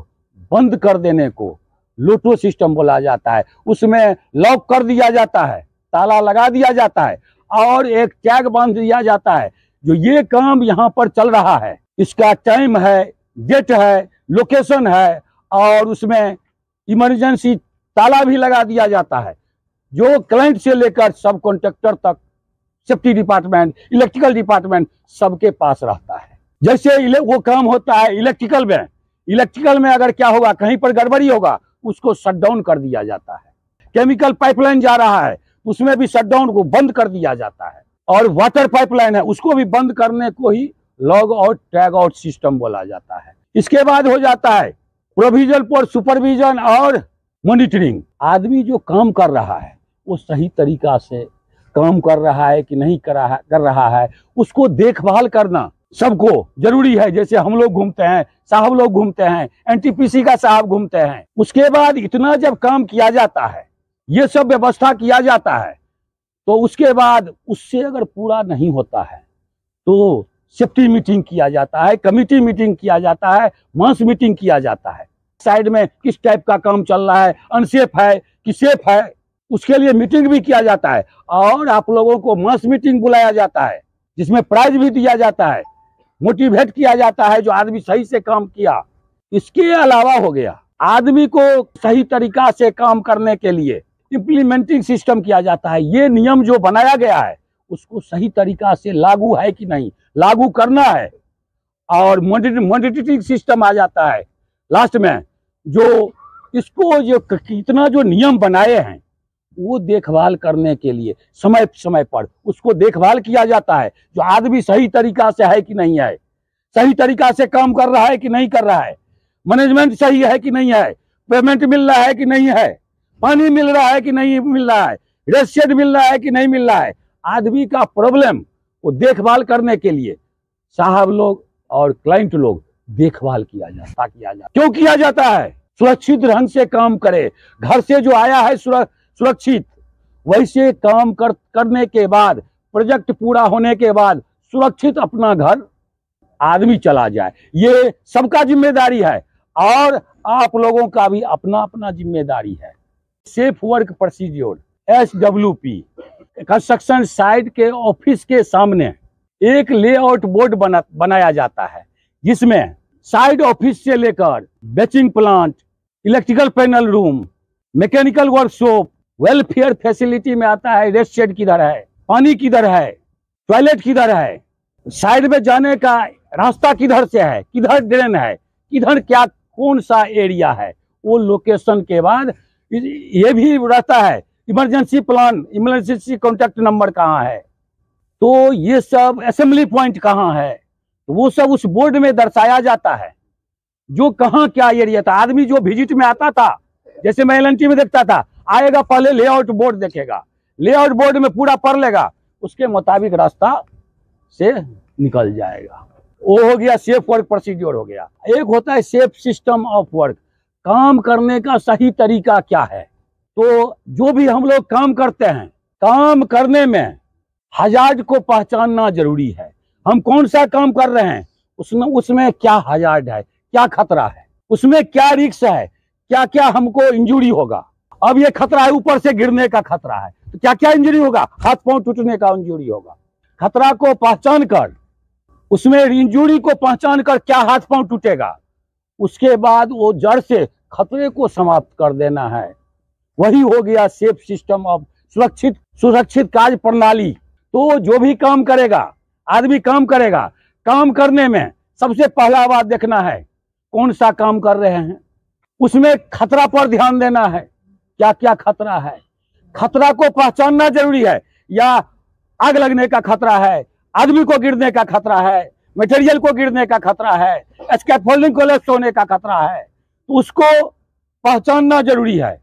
बंद कर देने को लोटो सिस्टम बोला जाता है। उसमें लॉक कर दिया जाता है, ताला लगा दिया जाता है और एक टैग बांध दिया जाता है, जो ये काम यहाँ पर चल रहा है, इसका टाइम है, डेट है, लोकेशन है और उसमें इमरजेंसी ताला भी लगा दिया जाता है, जो क्लाइंट से लेकर सब कॉन्ट्रैक्टर तक, सेफ्टी डिपार्टमेंट, इलेक्ट्रिकल डिपार्टमेंट सबके पास रहता है। जैसे वो काम होता है इलेक्ट्रिकल में, इलेक्ट्रिकल में अगर क्या होगा, कहीं पर गड़बड़ी होगा, उसको शट डाउन कर दिया जाता है। केमिकल पाइपलाइन जा रहा है, उसमें भी शट डाउन को बंद कर दिया जाता है। और वाटर पाइपलाइन है, उसको भी बंद करने को ही log out tag out system बोला जाता है। इसके बाद हो जाता है प्रोविजन फॉर सुपरविजन और मॉनिटरिंग। आदमी जो काम कर रहा है वो सही तरीका से काम कर रहा है कि नहीं कर रहा है, उसको देखभाल करना सबको जरूरी है। जैसे हम लोग घूमते हैं, साहब लोग घूमते हैं, एनटीपीसी का साहब घूमते हैं। उसके बाद इतना जब काम किया जाता है, ये सब व्यवस्था किया जाता है, तो उसके बाद उससे अगर पूरा नहीं होता है तो सेफ्टी मीटिंग किया जाता है, कमिटी मीटिंग किया जाता है, मास मीटिंग किया जाता है। साइड में किस टाइप का काम चल रहा है, अनसेफ है कि सेफ है, उसके लिए मीटिंग भी किया जाता है। और आप लोगों को मास मीटिंग बुलाया जाता है, जिसमें प्राइज भी दिया जाता है, मोटिवेट किया जाता है जो आदमी सही से काम किया। इसके अलावा हो गया आदमी को सही तरीका से काम करने के लिए इम्प्लीमेंटिंग सिस्टम किया जाता है। ये नियम जो बनाया गया है उसको सही तरीका से लागू है कि नहीं, लागू करना है। और मॉनिटरिंग सिस्टम आ जाता है लास्ट में, जो इसको जो कितना जो नियम बनाए हैं वो देखभाल करने के लिए समय समय पर उसको देखभाल किया जाता है, जो आदमी सही तरीका से है कि नहीं है, सही तरीका से काम कर रहा है कि नहीं कर रहा है, मैनेजमेंट सही है कि नहीं है, पेमेंट मिल रहा है कि नहीं है, पानी मिल रहा है कि नहीं मिल रहा है, रेस्ट मिल रहा है कि नहीं मिल रहा है। आदमी का प्रॉब्लम को देखभाल करने के लिए साहब लोग और क्लाइंट लोग देखभाल किया जाता क्यों किया जाता है? सुरक्षित ढंग से काम करे, घर से जो आया है सुरक्षित, वैसे काम करने के बाद, प्रोजेक्ट पूरा होने के बाद सुरक्षित अपना घर आदमी चला जाए। ये सबका जिम्मेदारी है और आप लोगों का भी अपना अपना जिम्मेदारी है। Safe work procedure SWP, construction site के ऑफिस के सामने एक लेआउट बोर्ड बनाया जाता है, जिसमें साइड ऑफिस से लेकर batching plant, electrical panel room, mechanical workshop, welfare facility में आता है, रेस्ट शेड किधर है, पानी किधर है, टॉयलेट किधर है, साइड में जाने का रास्ता किधर से है, किधर ड्रेन है, किधर क्या कौन सा एरिया है, वो लोकेशन के बाद ये भी रहता है emergency plan, emergency contact number कहाँ है, तो ये सब असेंबली पॉइंट कहाँ है, तो वो सब उस बोर्ड में दर्शाया जाता है। जो कहाँ क्या एरिया था, आदमी जो विजिट में आता था, जैसे मैं LNT में देखता था, आएगा पहले लेआउट बोर्ड देखेगा, लेआउट बोर्ड में पूरा पढ़ लेगा, उसके मुताबिक रास्ता से निकल जाएगा। वो हो गया सेफ वर्क प्रोसीजर हो गया। एक होता है सेफ सिस्टम ऑफ वर्क, काम करने का सही तरीका क्या है। तो जो भी हम लोग काम करते हैं, काम करने में हजार्ड को पहचानना जरूरी है। हम कौन सा काम कर रहे हैं, उसमें क्या हजार्ड है, क्या खतरा है, उसमें क्या रिस्क है, क्या क्या हमको इंजुरी होगा। अब ये खतरा है ऊपर से गिरने का खतरा है, तो क्या क्या इंजुरी होगा, हाथ पांव टूटने का इंजुरी होगा। खतरा को पहचान कर, उसमें इंजुरी को पहचान कर क्या हाथ पांव टूटेगा, उसके बाद वो जड़ से खतरे को समाप्त कर देना है। वही हो गया सेफ सिस्टम ऑफ सुरक्षित कार्य प्रणाली। तो जो भी काम करेगा, आदमी काम करेगा, काम करने में सबसे पहला बात देखना है कौन सा काम कर रहे हैं, उसमें खतरा पर ध्यान देना है, क्या क्या खतरा है, खतरा को पहचानना जरूरी है। या आग लगने का खतरा है, आदमी को गिरने का खतरा है, मटेरियल को गिरने का खतरा है, स्कैफोल्डिंग कोलैप्स होने का खतरा है, तो उसको पहचानना जरूरी है।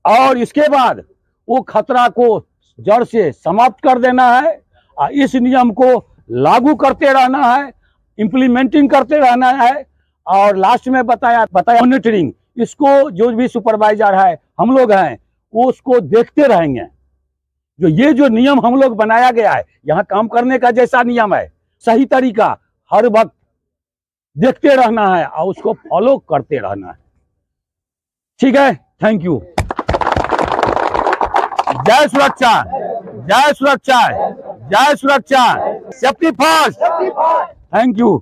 और इसके बाद वो खतरा को जड़ से समाप्त कर देना है। इस नियम को लागू करते रहना है, इंप्लीमेंटिंग करते रहना है। और लास्ट में बताया मॉनिटरिंग, इसको जो भी सुपरवाइजर है, हम लोग हैं, वो उसको देखते रहेंगे। ये जो नियम हम लोग बनाया गया है, यहाँ काम करने का जैसा नियम है, सही तरीका हर वक्त देखते रहना है और उसको फॉलो करते रहना है। ठीक है, थैंक यू। जय सुरक्षा, जय सुरक्षा, जय सुरक्षा, सेफ्टी फर्स्ट। Thank you.